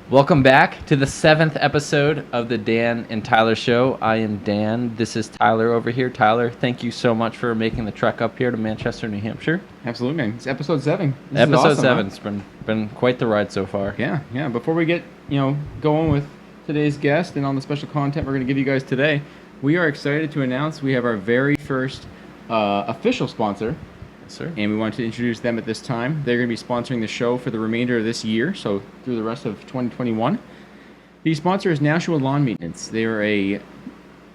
Welcome back to the 7th episode of the Dan and Tyler Show. I am Dan. This is Tyler over here. Tyler, thank you so much for making the trek up here to Manchester, New Hampshire. Absolutely, man. It's episode 7. Episode awesome, 7. Huh? It's been quite the ride so far. Yeah. Before we get going with today's guest and all the special content we're going to give you guys today, we are excited to announce we have our very first official sponsor. Yes, sir. And we want to introduce them at this time. They're going to be sponsoring the show for the remainder of this year, so through the rest of 2021. The sponsor is Nashua Lawn Maintenance. They are a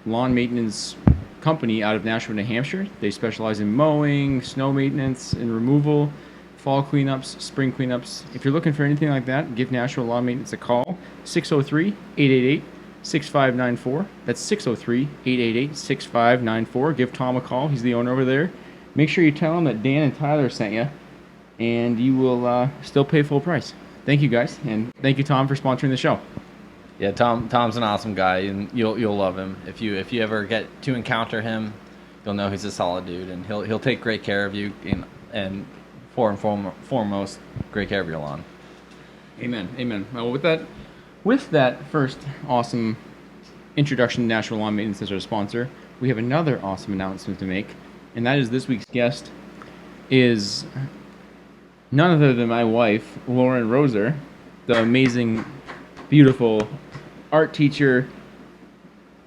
lawn maintenance company out of Nashua, New Hampshire. They specialize in mowing, snow maintenance, and removal, fall cleanups, spring cleanups. If you're looking for anything like that, give Nashua Lawn Maintenance a call, 603-888-6594. That's 603-888-6594. Give Tom a call. He's the owner over there. Make sure you tell them that Dan and Tyler sent you, and you will still pay full price. Thank you, guys, and thank you, Tom, for sponsoring the show. Yeah, Tom's an awesome guy, and you'll love him. If you ever get to encounter him, you'll know he's a solid dude, and he'll take great care of you, and foremost, great care of your lawn. Amen. Well, with that first awesome introduction to Nashua Lawn Maintenance as our sponsor, we have another awesome announcement to make. And that is this week's guest is none other than my wife, Lauren Roeser, the amazing, beautiful art teacher,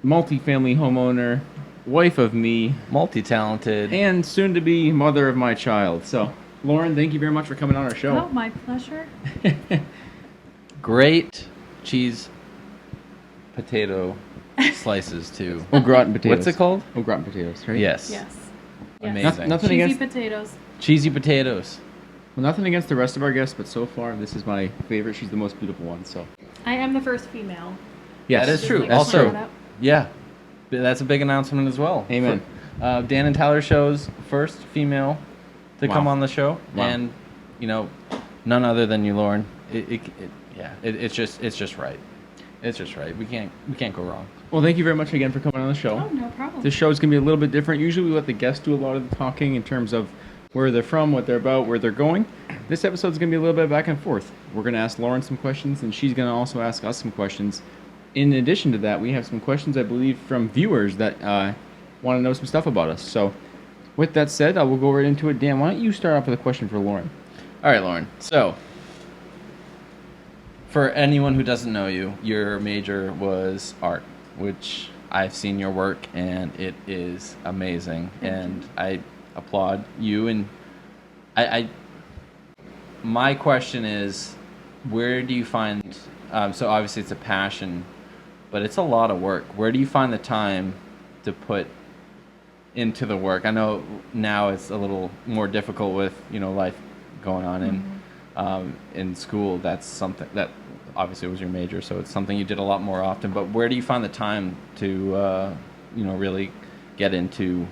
multi-family homeowner, wife of me, multi-talented, and soon-to-be mother of my child. So, Lauren, thank you very much for coming on our show. Oh, my pleasure. Great cheese potato slices, too. Au gratin potatoes. What's it called? Au gratin potatoes, right? Yes. Amazing. Nothing Cheesy against potatoes. Cheesy potatoes. Well, nothing against the rest of our guests, but so far this is my favorite. She's the most beautiful one. So I am the first female. yes, that is true. Like, Also, yeah, that's a big announcement as well. Amen. Dan and Tyler Show's first female to come on the show, and none other than you, Lauren. It's just right. It's just right. We can't go wrong. Well, thank you very much again for coming on the show. Oh, no problem. This show is going to be a little bit different. Usually we let the guests do a lot of the talking in terms of where they're from, what they're about, where they're going. This episode is going to be a little bit back and forth. We're going to ask Lauren some questions, and she's going to also ask us some questions. In addition to that, we have some questions, I believe, from viewers that want to know some stuff about us. So with that said, we'll go right into it. Dan, why don't you start off with a question for Lauren? All right, Lauren. So, for anyone who doesn't know you, your major was art, which I've seen your work, and it is amazing. And I applaud you. And my question is, where do you find? So obviously it's a passion, but it's a lot of work. Where do you find the time to put into the work? I know now it's a little more difficult with life going on in school. That's something that obviously was your major, so it's something you did a lot more often. But where do you find the time to really get into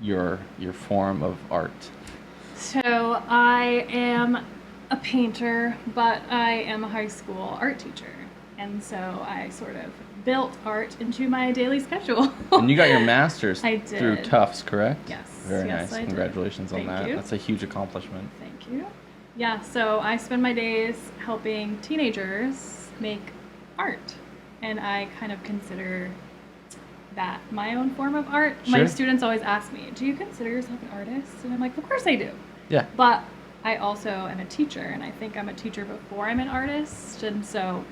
your form of art? So I am a painter, but I am a high school art teacher, and so I sort of built art into my daily schedule. And you got your master's I did. through Tufts, correct? Yes. Very yes, nice. I Congratulations did. on Thank that. you. That's a huge accomplishment. Thank you. Yeah, so I spend my days helping teenagers make art, and I kind of consider that my own form of art. Sure. My students always ask me, do you consider yourself an artist? And I'm like, of course I do. Yeah. But I also am a teacher, and I think I'm a teacher before I'm an artist, and so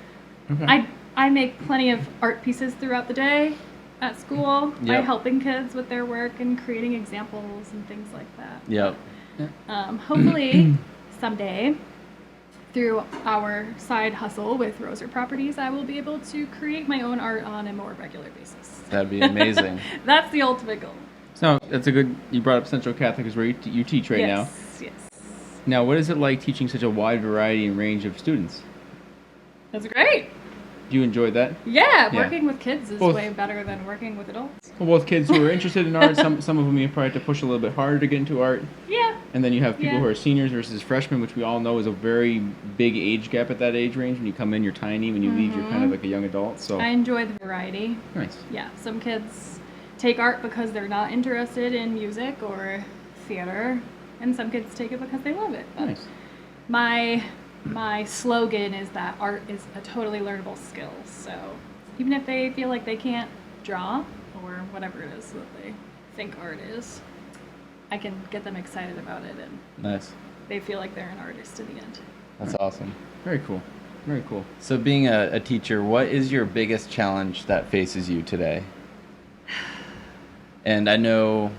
I make plenty of art pieces throughout the day at school by helping kids with their work and creating examples and things like that. Yep. Hopefully someday, through our side hustle with Roeser Properties, I will be able to create my own art on a more regular basis. That'd be amazing. That's the ultimate goal. So that's a good. You brought up Central Catholic is where you teach right now. Yes. Now, what is it like teaching such a wide variety and range of students? That's great. Do you enjoy that? Yeah, working with kids is Both. way better than working with adults. Well, both kids who are interested in art, some of them you probably have to push a little bit harder to get into art. Yeah. And then you have people Yeah. who are seniors versus freshmen, which we all know is a very big age gap at that age range. When you come in, you're tiny. When you leave, you're kind of like a young adult. So I enjoy the variety. nice. Yeah, some kids take art because they're not interested in music or theater, and some kids take it because they love it. But Nice. my my slogan is that art is a totally learnable skill. So even if they feel like they can't draw or whatever it is that they think art is, I can get them excited about it, and Nice. they feel like they're an artist in the end. That's awesome. Very cool. Very cool. So being a teacher, what is your biggest challenge that faces you today? And I know,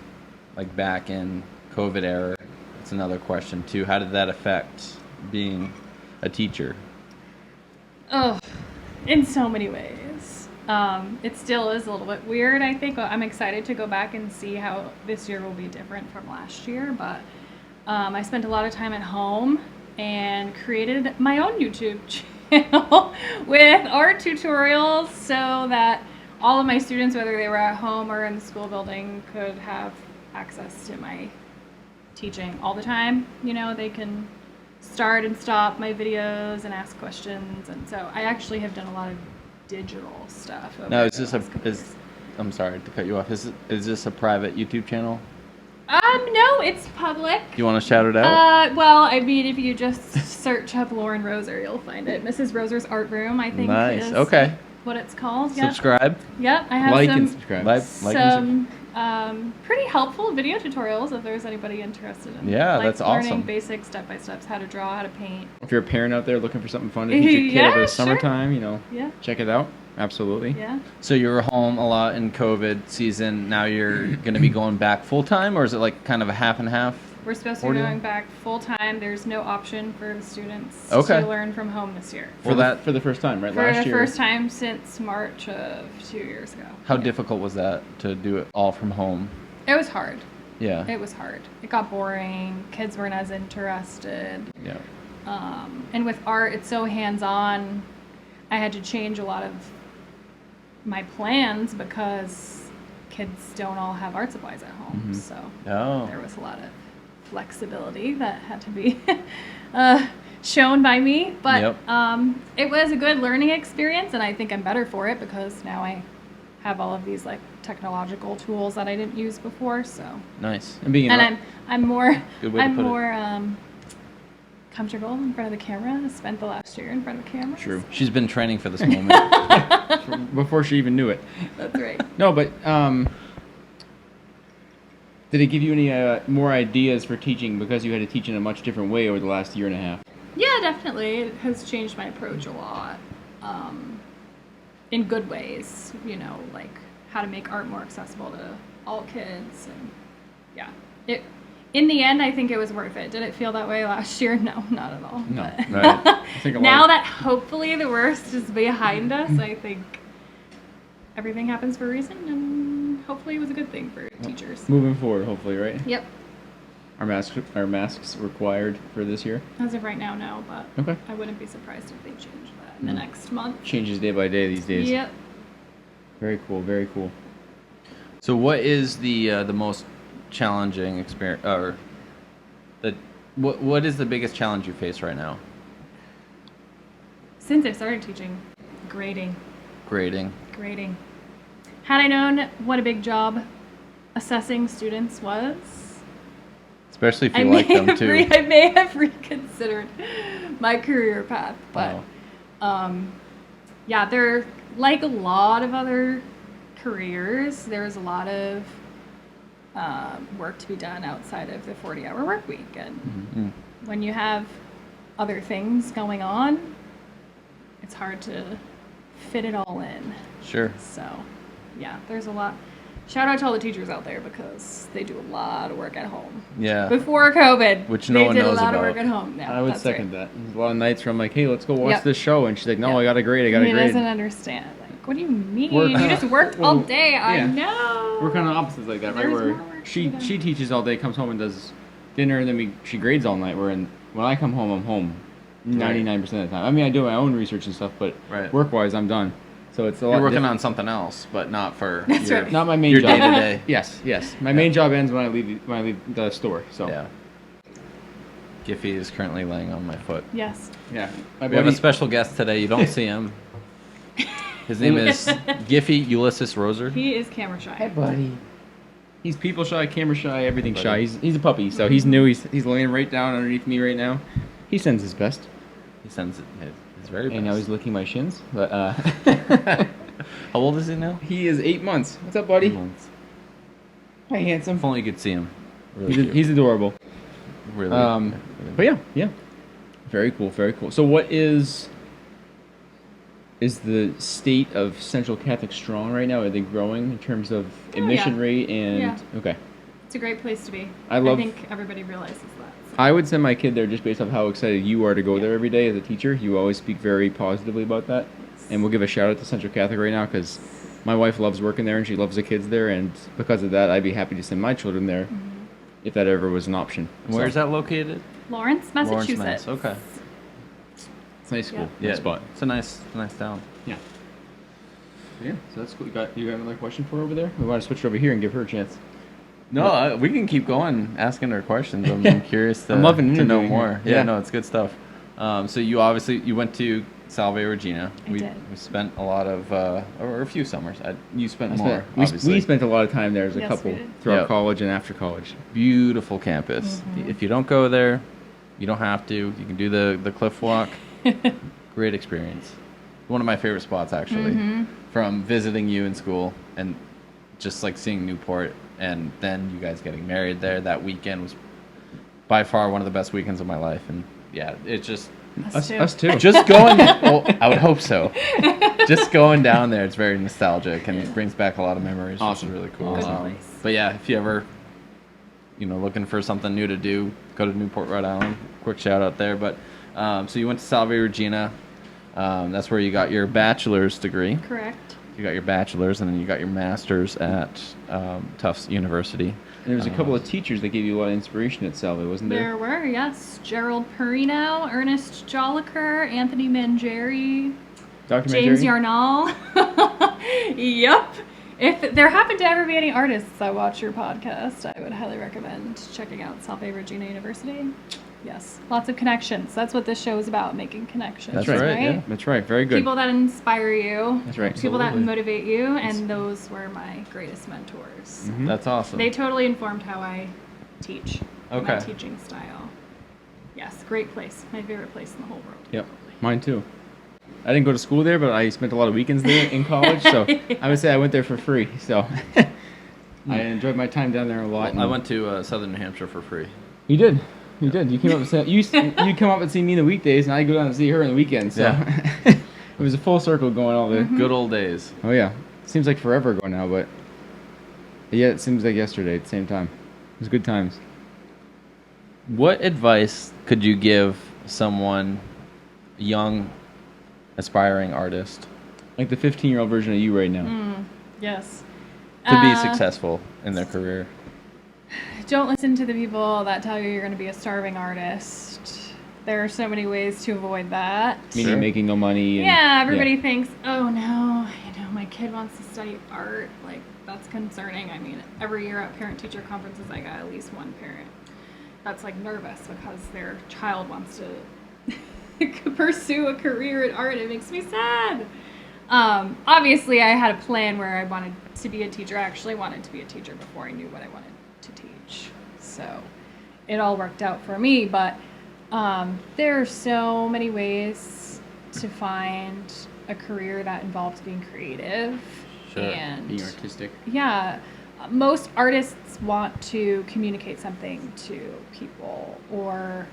like back in COVID era, it's another question too. How did that affect being a teacher? Oh, in so many ways. It still is a little bit weird, I think. I'm excited to go back and see how this year will be different from last year, but I spent a lot of time at home and created my own YouTube channel with art tutorials so that all of my students, whether they were at home or in the school building, could have access to my teaching all the time. You know, they can start and stop my videos and ask questions, and so I actually have done a lot of digital stuff. Now, is this I'm sorry to cut you off. Is this a private YouTube channel? No, it's public. Do you want to shout it out? Well, I mean, if you just search up Lauren Roeser, you'll find it. Mrs. Roeser's Art Room, I think. Nice. Is Okay. what it's called. Yep. Subscribe. Yep, I have Like some and subscribe. Like and some pretty helpful video tutorials if there's anybody interested in. Yeah, like that's learning awesome. basic step-by-steps, how to draw, how to paint. If you're a parent out there looking for something fun to teach your kid Yeah, over the sure. summertime, you know, Yeah, check it out. Absolutely. yeah. So you were home a lot in COVID season. Now you're going to be going back full time, or is it like kind of a half and half? We're supposed to be Ordeal? going back full-time. There's no option for the students Okay. to learn from home this year. For that, for the first time, right? For Last the year. first time since March of 2 years ago. how Yeah. difficult was that to do it all from home? It was hard. Yeah. It was hard. It got boring. Kids weren't as interested. Yeah. And with art, it's so hands-on. I had to change a lot of my plans because kids don't all have art supplies at home. Mhm. So Oh. there was a lot of flexibility that had to be shown by me. But Yep. it was a good learning experience, and I think I'm better for it because now I have all of these like technological tools that I didn't use before. So Nice. And being and I'm more Good way to I'm put it. more comfortable in front of the camera. I spent the last year in front of the camera. True. She's been training for this moment. before she even knew it. That's right. No, but did it give you any more ideas for teaching because you had to teach in a much different way over the last year and a half? Yeah, definitely. It has changed my approach a lot. In good ways, you know, like how to make art more accessible to all kids, and yeah. In the end, I think it was worth it. Did it feel that way last year? No, not at all. No. But Right. I think a lot now of- that hopefully the worst is behind us, I think everything happens for a reason, and hopefully it was a good thing for teachers. Moving forward, hopefully, right? Yep. Are masks required for this year? As of right now, no, but Okay. I wouldn't be surprised if they change that in the Mm. next month. Changes day by day these days. Yep. Very cool. Very cool. So what is the most challenging experience, or what is the biggest challenge you face right now? Since I started teaching, grading. Grading. Had I known what a big job assessing students was, Especially if you like them too. I may have reconsidered my career path. But Wow. yeah, there, like a lot of other careers, there's a lot of work to be done outside of the 40-hour work week. And Mm. when you have other things going on, it's hard to fit it all in. Sure. So, yeah, there's a lot. Shout out to all the teachers out there because they do a lot of work at home. Yeah. Before COVID, Which no they one did knows a lot of about. work at home. Yeah, I would that's second right. that. There's a lot of nights where I'm like, hey, let's go watch Yep. this show. And she's like, no, Yep. I got a grade. I got a He grade. doesn't understand. Like, what do you mean? We're- You just worked all well, day. I yeah. know. We're kind of opposites like that, right? There's Where more work to she be done. she teaches all day, comes home and does dinner, and then she grades all night. When I come home, I'm home 99% of the time. I mean, I do my own research and stuff, but Right. work-wise, I'm done. So it's a lot. You're working different. on something else, but not for That's your, right. Not my main your job. day to day. Yes. My main job ends when I leave the store. So Yeah. Giffy is currently laying on my foot. Yes. yeah. My We have a buddy- special guest today. You don't see him. His name is Giffy Ulysses Roeser. He is camera shy. buddy. He's people shy, camera shy, everything Buddy. shy. He's a puppy, so he's new. He's laying right down underneath me right now. He sends his best. He sends it. It's very best. And now he's licking my shins. But How old is he now? he is 8 months. What's up, buddy? 8 months. Hi, handsome. If only you could see him. Really cute. He's adorable. Really. But yeah. Very cool, very cool. So what is the state of Central Catholic strong right now? Are they growing in terms of admission rate and Yeah. Okay. It's a great place to be. I think everybody realizes that. So. I would send my kid there just based off how excited you are to go there every day as a teacher. You always speak very positively about that. Yes. And we'll give a shout out to Central Catholic right now because my wife loves working there and she loves the kids there, and because of that I'd be happy to send my children there if that ever was an option. Where's that located? Lawrence, Massachusetts. Mass. Okay. It's a nice school. Yeah. Nice spot. It's a nice town. Yeah. Yeah, so that's cool. You got another question for her over there? We want to switch over here and give her a chance. No, we can keep going asking her questions. I'm curious to, I'm loving to know interviewing more. her. Yeah, Yeah. no, it's good stuff. So you went to Salve Regina. I We did. spent a lot of or a few summers. You spent I more. spent- Obviously, we spent a lot of time there as a Yes, couple we did. throughout Yep. college and after college. Beautiful campus. If you don't go there, you don't have to. You can do the cliff walk. Great experience. One of my favorite spots actually, from visiting you in school and just like seeing Newport, and then you guys getting married there. That weekend was by far one of the best weekends of my life, and yeah, it's just Us too. just going. Well, I would hope so. Just going down there, it's very nostalgic and it brings back a lot of memories. Awesome. Which is really cool. Good place. But yeah, if you ever, looking for something new to do, go to Newport, Rhode Island. Quick shout out there. But so you went to Salve Regina. That's where you got your bachelor's degree. Correct. You got your bachelor's, and then you got your master's at Tufts University. And there was a couple of teachers that gave you a lot of inspiration at Salve, wasn't there? There were, yes. Gerald Perino, Ernest Joliker, Anthony Mangieri, Dr. James Mangieri? Yarnall. Yep. If there happen to ever be any artists that watch your podcast, I would highly recommend checking out Salve Regina University. Yes, lots of connections. That's what this show is about, making connections. That's right, yeah. That's right. Very good. People that inspire you. That's right. People that Absolutely. motivate you, and those were my greatest mentors. That's awesome. They totally informed how I teach. and My Okay. teaching style. Yes, great place. My favorite place in the whole world. Yep. Mine too. I didn't go to school there, but I spent a lot of weekends there in college, so I would say I went there for free. So I enjoyed my time down there a lot. I went to Southern New Hampshire for free. You did. You did. You came up and you come up and see me in the weekdays, and I go down and see her on the weekends. So it was a full circle going all the. Good old days. Oh yeah, seems like forever ago now, but yeah, it seems like yesterday at the same time. It was good times. What advice could you give someone, a young, aspiring artist, Like the 15-year-old version of you right now. Yes. to be successful in their career? Don't listen to the people that tell you you're going to be a starving artist. There are so many ways to avoid that. Meaning Sure. making no money. And, Yeah, everybody thinks, oh no, my kid wants to study art. Like, that's concerning. I mean, every year at parent-teacher conferences, I got at least one parent that's like nervous because their child wants to pursue a career in art. It makes me sad. Obviously, I had a plan where I wanted to be a teacher. I actually wanted to be a teacher before I knew what I wanted to teach. So it all worked out for me. But there are so many ways to find a career that involves being creative. Sure. And being artistic. yeah, most artists want to communicate something to people or,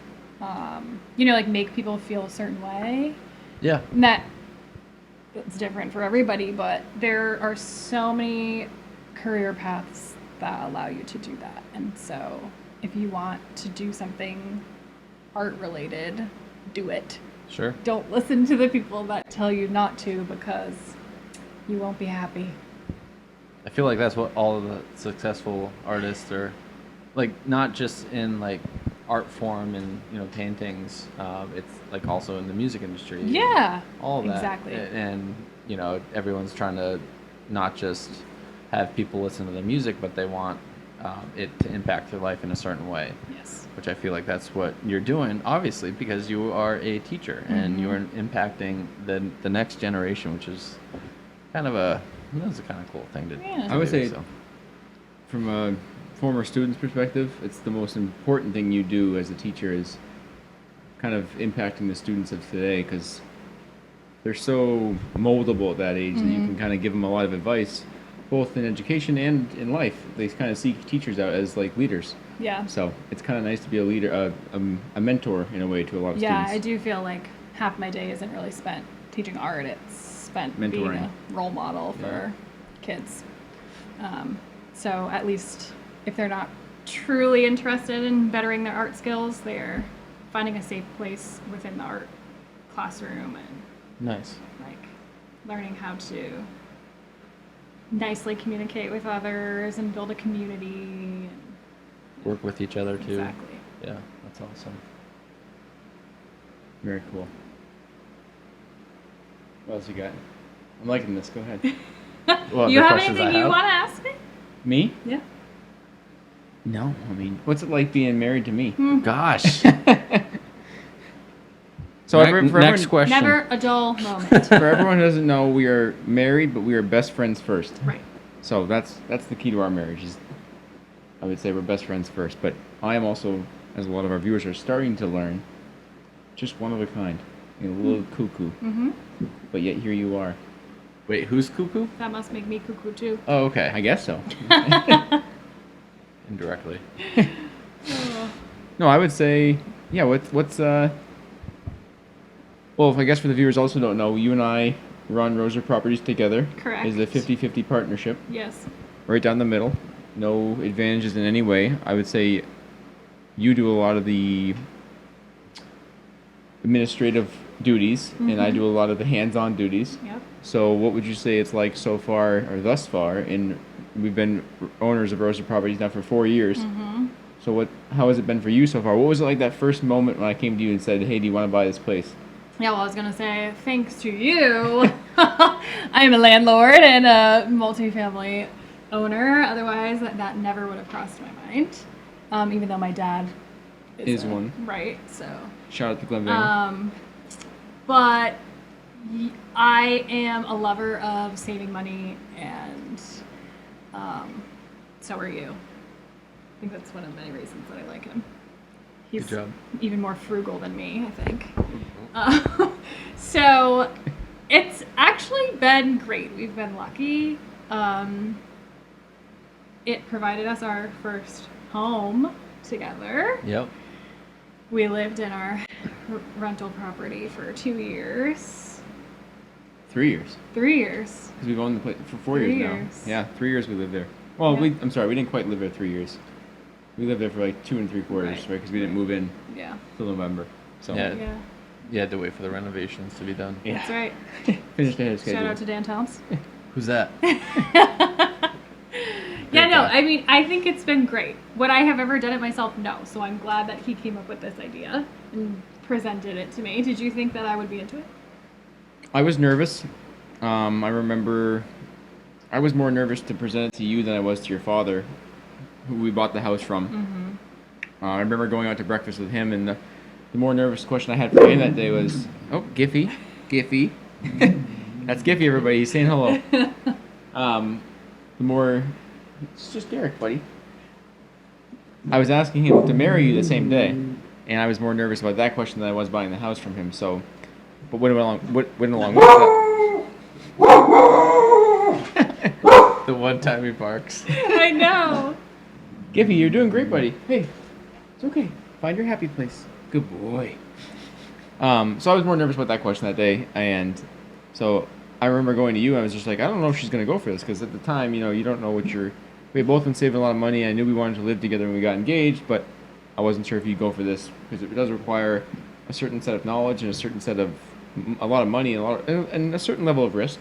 like make people feel a certain way. Yeah. And that's different for everybody, but there are so many career paths that allow you to do that. And so if you want to do something art related, do it. Sure. Don't listen to the people that tell you not to, because you won't be happy. I feel like that's what all of the successful artists are, like, not just in like art form and paintings. It's like also in the music industry. Yeah, all of that. exactly. And everyone's trying to not just have people listen to the music, but they want it to impact their life in a certain way. Yes. Which I feel like that's what you're doing, obviously, because you are a teacher and you are impacting the next generation, which is kind of a cool thing to. Yeah. to I would do, say, so. from a former student's perspective, it's the most important thing you do as a teacher is kind of impacting the students of today because they're so moldable at that age that you can kind of give them a lot of advice, both in education and in life. They kind of seek teachers out as like leaders. Yeah. So it's kind of nice to be a leader, a mentor in a way to a lot of Yeah, students. I do feel like half my day isn't really spent teaching art. It's spent being Mentoring. a role model for kids. So at least if they're not truly interested in bettering their art skills, they're finding a safe place within the art classroom and Nice. like learning how to nicely communicate with others and build a community. And, Work with each other too. exactly. Yeah, that's awesome. Very cool. What else you got? I'm liking this. Go ahead. Well, You the have questions anything I you have? want to ask me? Me? Yeah. No. I mean, what's it like being married to me? Gosh. So next everyone, question. Never a dull moment. for everyone who doesn't know, we are married, but we are best friends first. Right. So that's the key to our marriage. Is I would say we're best friends first. But I am also, as a lot of our viewers are starting to learn, just one of a kind. A little cuckoo. Mm-hmm. But yet here you are. Wait, who's cuckoo? That must make me cuckoo too. Oh, okay. I guess so. Indirectly. No, I would say, yeah. What's Well, I guess for the viewers also don't know, you and I run Roeser Properties together. Correct. It's a 50-50 partnership, Yes. right down the middle. No advantages in any way. I would say you do a lot of the administrative duties, and I do a lot of the hands-on duties. Yep. So what would you say it's like so far, or thus far, in we've been owners of Roeser Properties now for 4 years. So how has it been for you so far? What was it like that first moment when I came to you and said, hey, do you want to buy this place? Yeah, well, I was going to say, thanks to you, I'm a landlord and a multifamily owner. Otherwise, that never would have crossed my mind. Even though my dad Is one. Right, so. Shout out to Glen Vale. But I am a lover of saving money, and so are you. I think that's one of many reasons that I like him. He's Good job. even more frugal than me, I think. So it's actually been great. We've been lucky. It provided us our first home together. Yep. We lived in our rental property for 2 years. 3 years. 3 years. Because we've owned the place for 4 3 years now. years. Yeah, 3 years we lived there. Well, Yeah. I'm sorry, we didn't quite live there 3 years. We lived there for like 2 3/4, right? Right. Because we didn't move in Yeah. till November. So Yeah. Yeah. You had to wait for the renovations to be done. Yeah. That's right. Finished ahead of schedule. Shout out to Dan Toms. Who's that? Yeah, no, guy. I mean, I think it's been great. Would I have ever done it myself? No. So I'm glad that he came up with this idea and presented it to me. Did you think that I would be into it? I was nervous. I remember I was more nervous to present it to you than I was to your father, who we bought the house from. I remember going out to breakfast with him, and the more nervous question I had for him that day was, oh, Giffy. That's Giffy, everybody. He's saying hello. The more, it's just Derek, buddy. I was asking him to marry you the same day, and I was more nervous about that question than I was buying the house from him. So, but went along with that. The one time he barks. I know. Giffy, you're doing great, buddy. Hey, it's okay. Find your happy place. Good boy. So I was more nervous about that question that day, and so I remember going to you. And I was just like, I don't know if she's gonna go for this because at the time, you don't know what you're. We had both been saving a lot of money. I knew we wanted to live together when we got engaged, but I wasn't sure if you'd go for this because it does require a certain set of knowledge and a certain set of a lot of money and a certain level of risk.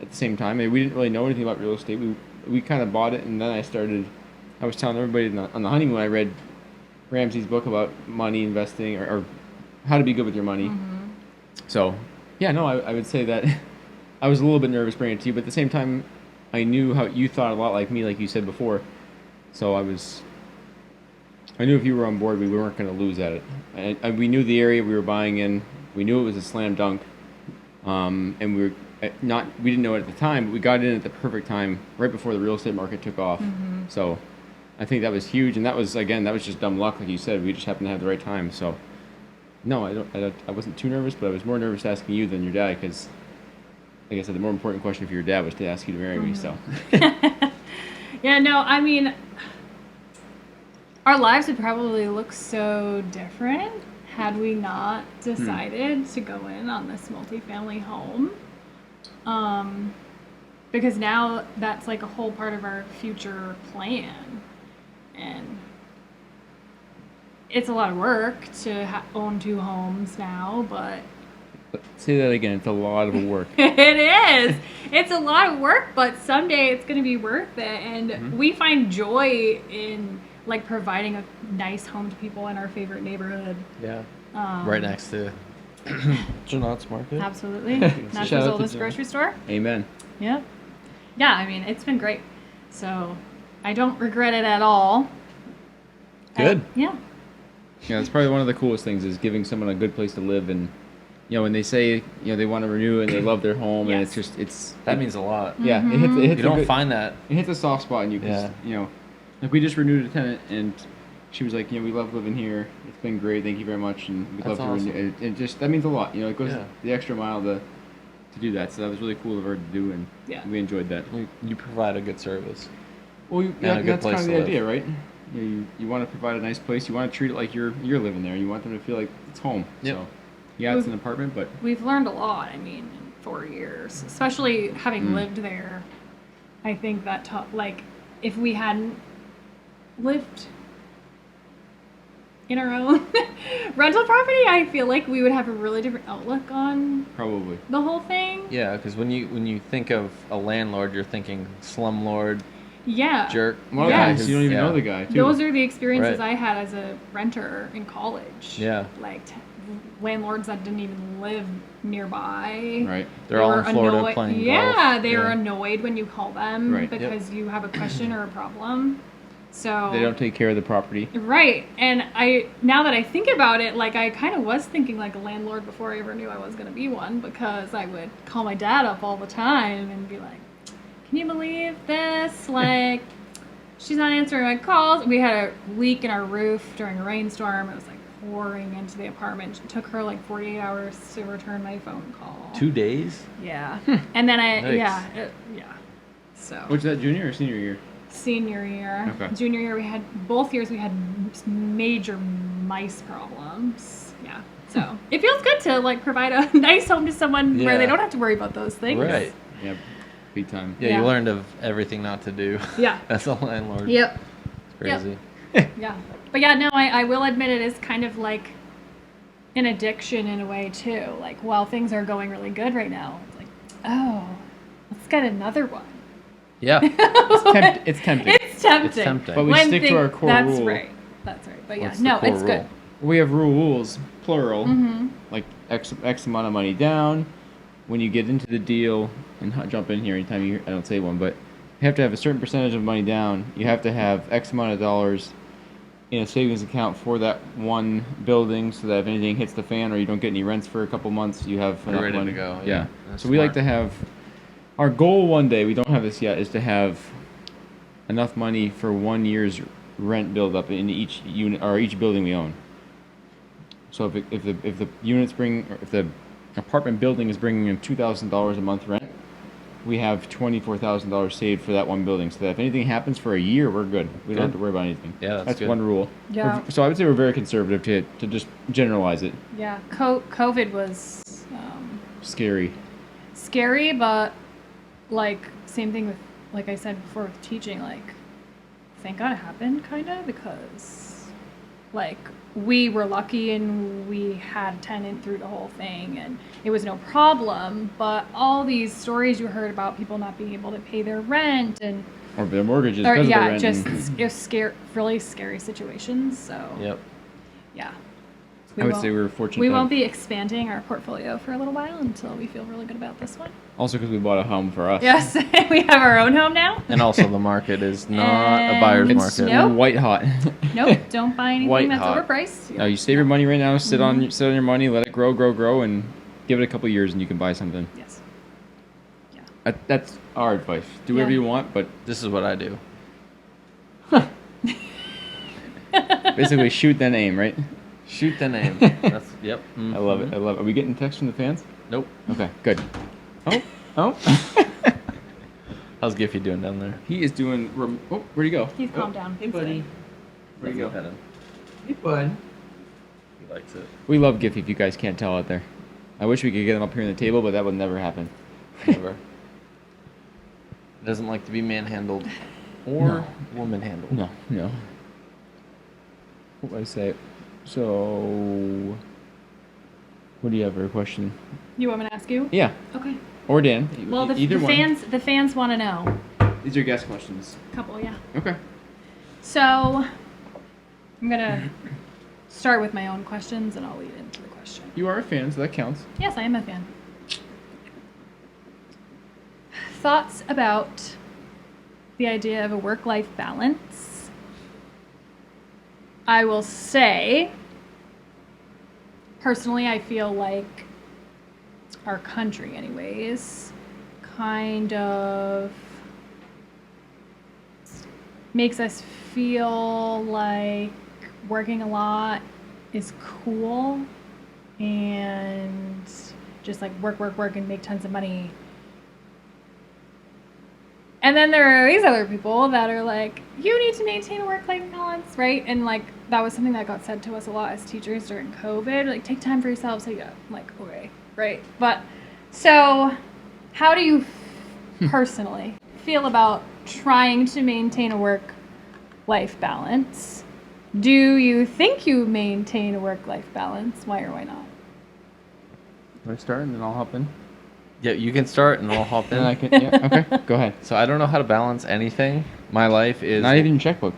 At the same time, we didn't really know anything about real estate. We kind of bought it, and then I was telling everybody on the honeymoon I read Ramsey's book about money investing or how to be good with your money. So, yeah, no, I would say that I was a little bit nervous bringing it to you, but at the same time, I knew how you thought a lot like me, like you said before. So I knew if you were on board, we weren't going to lose at it. And we knew the area we were buying in. We knew it was a slam dunk. And we didn't know it at the time, but we got in at the perfect time, right before the real estate market took off. So I think that was huge, and that was just dumb luck, like you said. We just happened to have the right time. So No, I wasn't too nervous, but I was more nervous asking you than your dad because, like I said, the more important question for your dad was to ask you to marry me. So. Yeah, no, I mean, our lives would probably look so different had we not decided to go in on this multifamily home. Because now that's like a whole part of our future plan. And it's a lot of work to own 2 homes now, but Say that again. It's a lot of work. it is. It's a lot of work, but someday it's going to be worth it. And we find joy in like providing a nice home to people in our favorite neighborhood. Yeah. Right next to Janot's Market. Absolutely. Shout out Nashville's to oldest John. grocery store. Amen. Yeah. Yeah, I mean, it's been great. So I don't regret it at all. Good. Yeah. Yeah, that's probably one of the coolest things is giving someone a good place to live, and when they say they want to renew and they love their home, and Yes. That means a lot. yeah, it hits You a don't good- find that. it hits a soft spot, and you can like we just renewed a tenant, and she was like, we love living here. It's been great. Thank you very much, and we'd love That's to awesome. renew. It just that means a lot. It goes Yeah. the extra mile to do that. So that was really cool of her to do, and Yeah. we enjoyed that. You provide a good service. Well, a good that's kind place of to the live. idea, right? You want to provide a nice place. You want to treat it like you're living there. You want them to feel like it's home. Yep. So, yeah, it's an apartment, but We've learned a lot, I mean, in 4 years, especially having lived there. I think that like if we hadn't lived in our own rental property, I feel like we would have a really different outlook on probably. the whole thing. Yeah, because when you think of a landlord, you're thinking slumlord, Yeah. jerk. Well, Yeah. yeah, you don't even Yeah. know the guy, too. Those are the experiences Right. I had as a renter in college. Yeah. Like landlords that didn't even live nearby. Right. They're all in were Florida playing Yeah, golf. they are Yeah. annoyed when you call them Right. because you have a question or a problem. So They don't take care of the property. Right. And now that I think about it, like I kind of was thinking like a landlord before I ever knew I was going to be one, because I would call my dad up all the time and be like, "Can you believe this? Like she's not answering my calls." We had a leak in our roof during a rainstorm. It was like pouring into the apartment. It took her like 48 hours to return my phone call. 2 days. Yeah. And then Nice. yeah. So Which is that, junior or senior year? senior year. Okay. Junior year, both years we had major mice problems. Yeah. So it feels good to like provide a nice home to someone where they Yeah. don't have to worry about those things. Right. Yep. Big time. Yeah, Yeah. you learned of everything not to do. Yeah. As a landlord. Yep. It's crazy. Yeah. But yeah, no, I will admit it is kind of like an addiction in a way too. Like while things are going really good right now, it's like, oh, let's get another one. Yeah. It's tempting. It's tempting. It's tempting. But we When stick to our core that's rule. right. That's right. But yeah, What's the no, core it's good. rule? We have rules, plural, Mm-hmm. like X amount of money down. When you get into the deal, and jump in here anytime I don't say one, but you have to have a certain percentage of money down. You have to have X amount of dollars in a savings account for that one building, so that if anything hits the fan or you don't get any rents for a couple months, you have You're enough ready to money. go, Yeah. yeah. That's So we like smart. to have our goal one day. We don't have this yet. Is to have enough money for 1 year's rent build up in each unit or each building we own. So if the units if the apartment building is bringing in $2,000 a month rent, we have $24,000 saved for that one building. So that if anything happens for a year, we're good. We don't have to worry about anything. Yeah, that's good. one rule. Yeah. So I would say we're very conservative to just generalize it. Yeah. COVID was Scary. scary, but like same thing with, like I said before, with teaching. Like, thank God it happened, kind of, because like we were lucky and we had a tenant through the whole thing and it was no problem. But all these stories you heard about people not being able to pay their rent and Or their mortgages or, because yeah, of the rent. just it was really scary situations. So Yep. yeah. I would say we were fortunate. We to won't have- be expanding our portfolio for a little while until we feel really good about this one. Also because we bought a home for us. Yes, we have our own home now. And also the market is not a buyer's And It's market. Nope. white hot. Nope, don't buy anything White that's hot. overpriced. No, you save your money right now. Sit Mm-hmm. on your money. Let it grow, and give it a couple years, and you can buy something. Yes. Yeah. That's our advice. Do whatever Yeah. you want, but This is what I do. basically shoot then aim, right? Shoot the name. That's yep. I love it. I love it. Are we getting text from the fans? Nope. Okay, good. Oh. How's Giffy doing down there? He is doing. Where'd he go? He's calmed down. Hey, buddy. Where'd he go? Pet him. Hey, bud. He likes it. We love Giffy. If you guys can't tell out there, I wish we could get him up here on the table, but that would never happen. Never. Doesn't like to be manhandled or woman-handled. No. What do I say? So, what do you have for a question? You want me to ask you? Yeah, Okay. or Dan. Well, Either one. the fans want to know. These are guest questions. Couple, yeah. Okay. So, I'm gonna start with my own questions, and I'll lead into the question. You are a fan, so that counts. Yes, I am a fan. Thoughts about the idea of a work-life balance? I will say, personally, I feel like our country, anyways, kind of makes us feel like working a lot is cool and just like work and make tons of money. And then there are these other people that are like, you need to maintain a work-life balance, right? And like that was something that got said to us a lot as teachers during COVID. Like, take time for yourself. So yeah, I'm like, okay, right. But so, how do you personally feel about trying to maintain a work-life balance? Do you think you maintain a work-life balance? Why or why not? Want to start, and then I'll hop in. Yeah, you can start and I'll hop in. And I can. Yeah. Okay. Go ahead. So I don't know how to balance anything. My life is Not even your checkbook.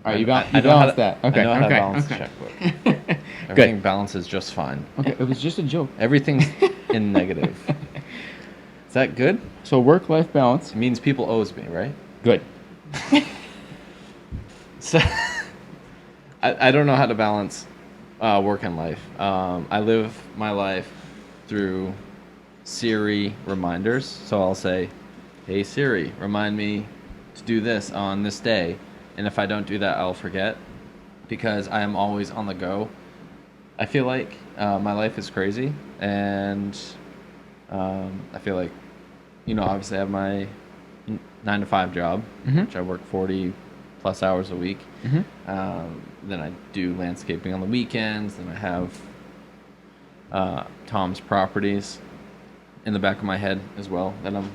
All right, you I know balance how to- that. Okay. I know how to okay. balance okay. the checkbook. Everything balances just fine. Okay. It was just a joke. Everything's in negative. Is that good? So work-life balance. It means people owes me, right? Good. So I don't know how to balance work and life. I live my life through Siri reminders. So I'll say, hey Siri, remind me to do this on this day. And if I don't do that, I'll forget because I am always on the go. I feel like my life is crazy. And I feel like, obviously I have my 9-to-5 job, which I work 40 plus hours a week. Then I do landscaping on the weekends. Then I have Tom's properties in the back of my head as well that I'm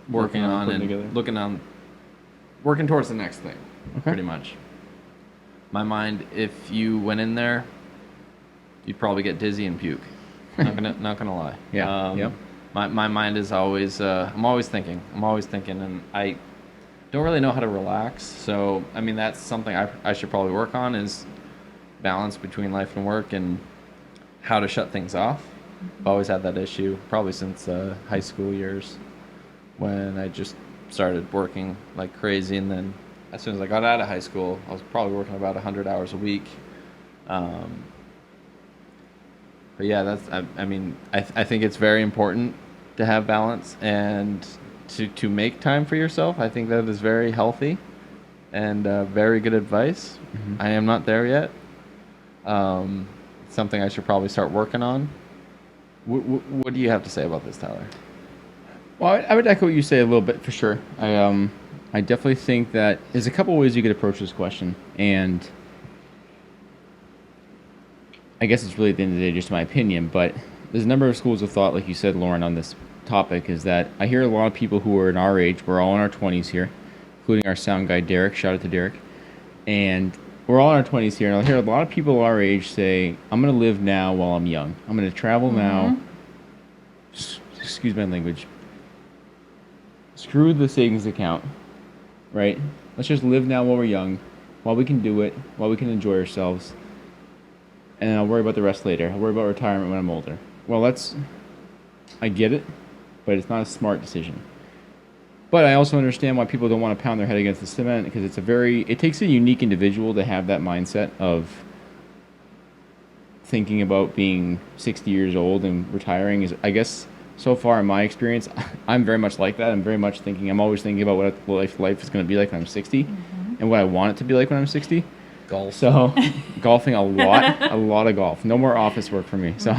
working on putting and together. working towards the next thing, Okay. pretty much. My mind, if you went in there, you'd probably get dizzy and puke. Not gonna lie. Yeah. Yep. My mind is always I'm always thinking, and I don't really know how to relax. So I mean that's something I should probably work on is balance between life and work and how to shut things off. I've always had that issue, probably since high school years when I just started working like crazy. And then as soon as I got out of high school, I was probably working about 100 hours a week. But yeah, I think it's very important to have balance and to make time for yourself. I think that is very healthy and very good advice. I am not there yet. Something I should probably start working on. What do you have to say about this, Tyler? Well, I would echo what you say a little bit for sure. I definitely think that there's a couple ways you could approach this question, and I guess it's really at the end of the day just my opinion, but there's a number of schools of thought, like you said, Lauren, on this topic, is that I hear a lot of people who are in our age, we're all in our 20s here, including our sound guy, Derek, shout out to Derek, and we're all in our 20s here, and I'll hear a lot of people our age say, I'm going to live now while I'm young. I'm going to travel now. Excuse my language. Screw the savings account, right? Let's just live now while we're young, while we can do it, while we can enjoy ourselves, and I'll worry about the rest later. I'll worry about retirement when I'm older. Well, I get it, but it's not a smart decision. But I also understand why people don't want to pound their head against the cement, because it takes a unique individual to have that mindset of thinking about being 60 years old and retiring. Is, I guess, so far in my experience, I'm very much like that. I'm always thinking about what life is going to be like when I'm 60 and what I want it to be like when I'm 60. Golf. So golfing a lot of golf. No more office work for me. So,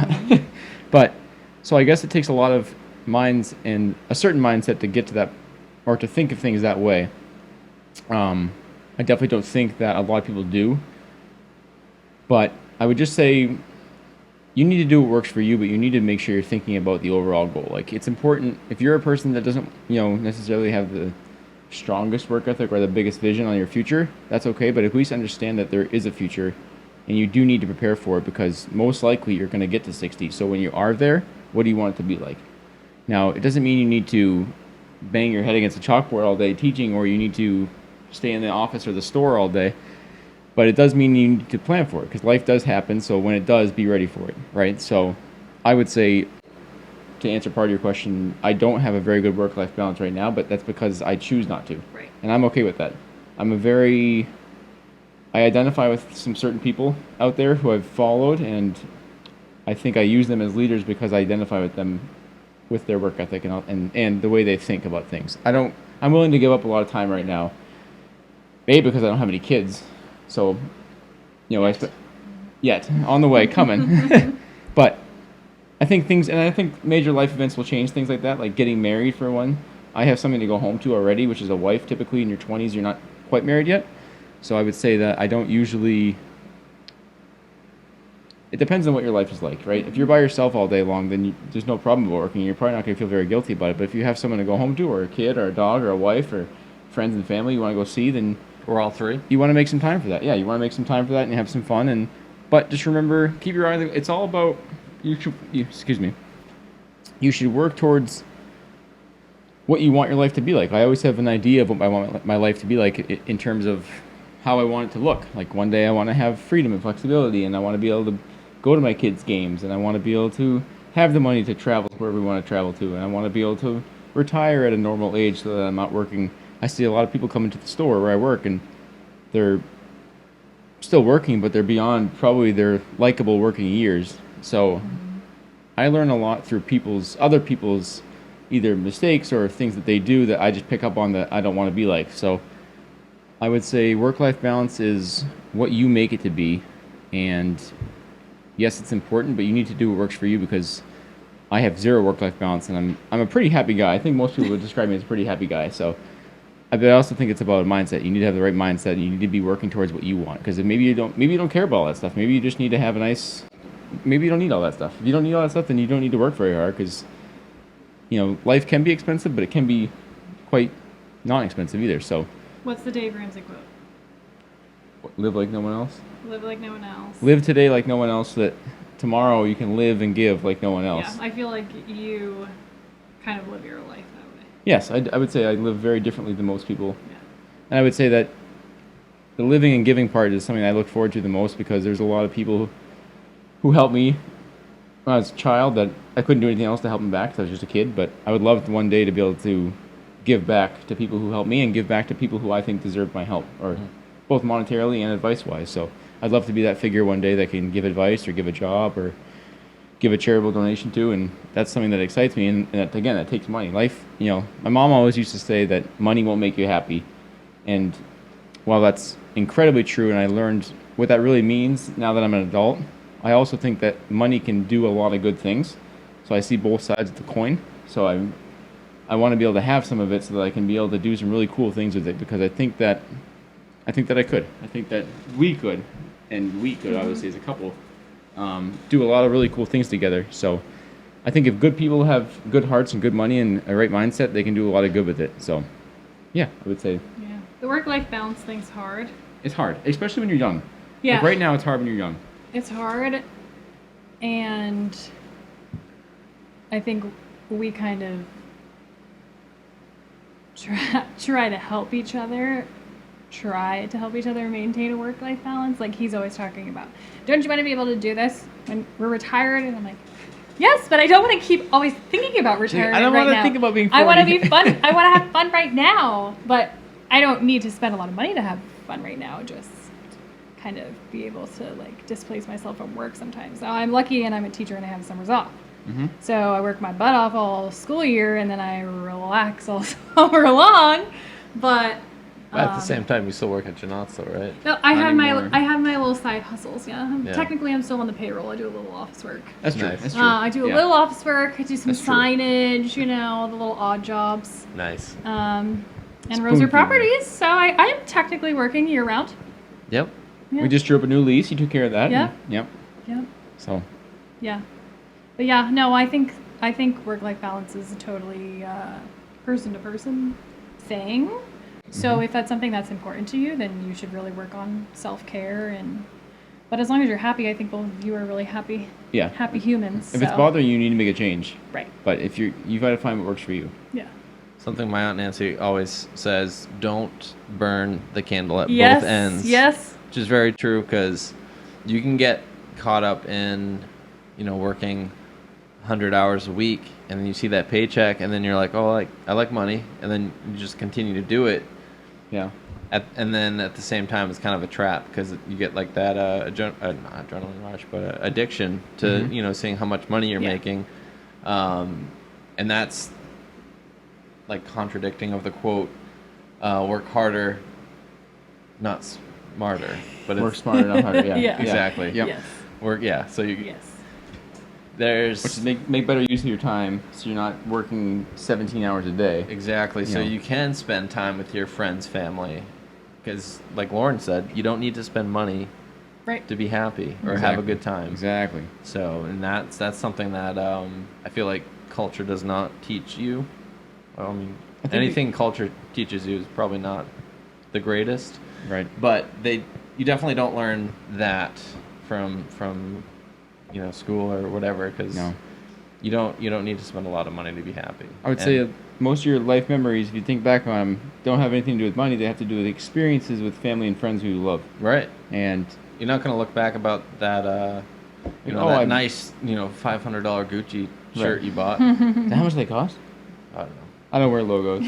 so I guess it takes a lot of minds and a certain mindset to get to that, or to think of things that way. I definitely don't think that a lot of people do. But I would just say you need to do what works for you, but you need to make sure you're thinking about the overall goal. Like, it's important if you're a person that doesn't, necessarily have the strongest work ethic or the biggest vision on your future, that's okay. But at least understand that there is a future, and you do need to prepare for it, because most likely you're going to get to 60. So when you are there, what do you want it to be like? Now, it doesn't mean you need to bang your head against a chalkboard all day teaching, or you need to stay in the office or the store all day. But it does mean you need to plan for it, because life does happen. So when it does, be ready for it, right? So I would say, to answer part of your question, I don't have a very good work-life balance right now, but that's because I choose not to. Right. And I'm okay with that. I identify with some certain people out there who I've followed, and I think I use them as leaders because I identify with them, with their work ethic and the way they think about things. I'm willing to give up a lot of time right now, because I don't have any kids. So, yet on the way, coming. But I think major life events will change things like that, like getting married for one. I have something to go home to already, which is a wife. Typically in your 20s, you're not quite married yet. So I would say that I don't usually... It depends on what your life is like, right? If you're by yourself all day long, then there's no problem about working. You're probably not going to feel very guilty about it. But if you have someone to go home to, or a kid, or a dog, or a wife, or friends and family you want to go see, then... Or all three. You want to make some time for that. Yeah, you want to make some time for that and have some fun. But just remember, keep your eye on the... It's all about... You should work towards what you want your life to be like. I always have an idea of what I want my life to be like in terms of how I want it to look. Like, one day I want to have freedom and flexibility, and I want to be able to go to my kids' games, and I want to be able to have the money to travel wherever we want to travel to, and I want to be able to retire at a normal age so that I'm not working. I see a lot of people come into the store where I work, and they're still working, but they're beyond probably their likable working years. So I learn a lot through other people's either mistakes or things that they do that I just pick up on that I don't want to be like. So I would say work-life balance is what you make it to be. And yes, it's important, but you need to do what works for you, because I have zero work-life balance, and I'm a pretty happy guy. I think most people would describe me as a pretty happy guy. So I also think it's about a mindset. You need to have the right mindset, and you need to be working towards what you want. Because maybe you don't care about all that stuff. Maybe you just need to have maybe you don't need all that stuff. If you don't need all that stuff, then you don't need to work very hard, because life can be expensive, but it can be quite non-expensive either. So What's the Dave Ramsey quote? Live like no one else. Live like no one else. Live today like no one else, so that tomorrow you can live and give like no one else. Yeah, I feel like you kind of live your life that way. Yes, I would say I live very differently than most people. Yeah. And I would say that the living and giving part is something I look forward to the most, because there's a lot of people who helped me when I was a child that I couldn't do anything else to help them back because I was just a kid. But I would love one day to be able to give back to people who helped me, and give back to people who I think deserve my help, or both monetarily and advice-wise. So I'd love to be that figure one day that can give advice, or give a job, or give a charitable donation to, and that's something that excites me. And that, again, that takes money. Life, my mom always used to say that money won't make you happy. And while that's incredibly true, and I learned what that really means now that I'm an adult, I also think that money can do a lot of good things. So I see both sides of the coin. So I want to be able to have some of it so that I can be able to do some really cool things with it, because I think that I could. I think that we could, and we could, obviously, as a couple, do a lot of really cool things together. So I think if good people have good hearts and good money and a right mindset, they can do a lot of good with it. So yeah, I would say. Yeah. The work-life balance thing's hard. It's hard, especially when you're young. Yeah. Like right now, it's hard when you're young. It's hard, and I think we kind of try to help each other maintain a work-life balance. Like, he's always talking about, don't you want to be able to do this when we're retired? And I'm like, yes, but I don't want to keep always thinking about retirement. I don't right want to now. think about being 40. I want to be fun. I want to have fun right now, but I don't need to spend a lot of money to have fun right now. Just kind of be able to displace myself from work sometimes. So I'm lucky, and I'm a teacher, and I have summers off. Mm-hmm. So I work my butt off all school year, and then I relax all summer long. But But at the same time, you still work at Janot's, though, right? No, Not anymore. I have my little side hustles. Yeah. Yeah. Technically, I'm still on the payroll. I do a little office work. That's true. Nice. That's true. I do a Yeah. little office work. I do some That's true. signage. You know, the little odd jobs. Nice. And Spoon Roeser feeding. Properties. So I am technically working year round. Yep. Yeah. We just drew up a new lease. You took care of that. Yeah. Yep. Yep. So. Yeah. But yeah, no, I think work-life balance is a totally person-to-person thing. So if that's something that's important to you, then you should really work on self-care but as long as you're happy, I think both of you are really happy. Yeah. Happy humans. If it's bothering you, you need to make a change. Right. But if you've got to find what works for you. Yeah. Something my Aunt Nancy always says, don't burn the candle at Yes. both ends. Yes. Which is very true, because you can get caught up in, working 100 hours a week, and then you see that paycheck, and then you're like, oh, I like money, and then you just continue to do it. Yeah. And then at the same time, it's kind of a trap, because you get like that not adrenaline rush, but addiction to seeing how much money you're making, and that's like contradicting of the quote, work harder, not smarter, but Work it's smarter, not harder. Yeah. Yeah. exactly. Yep. Yes. Work, yeah. So you Yes. there's Which is make better use of your time, so you're not working 17 hours a day. exactly, so Yeah. you can spend time with your friends, family, because like Lauren said, you don't need to spend money Right. to be happy or have a Exactly. good time. Exactly. So, and that's something that I feel like culture does not teach you. Well, I mean, I think anything culture teaches you is probably not the greatest, Right. but you definitely don't learn that from school or whatever, because No. you don't need to spend a lot of money to be happy. I would say most of your life memories, if you think back on them, don't have anything to do with money. They have to do with experiences with family and friends who you love. right. And You're not gonna look back about that I- nice $500 Gucci shirt Right. you bought. how much they cost? I don't know. I don't wear logos.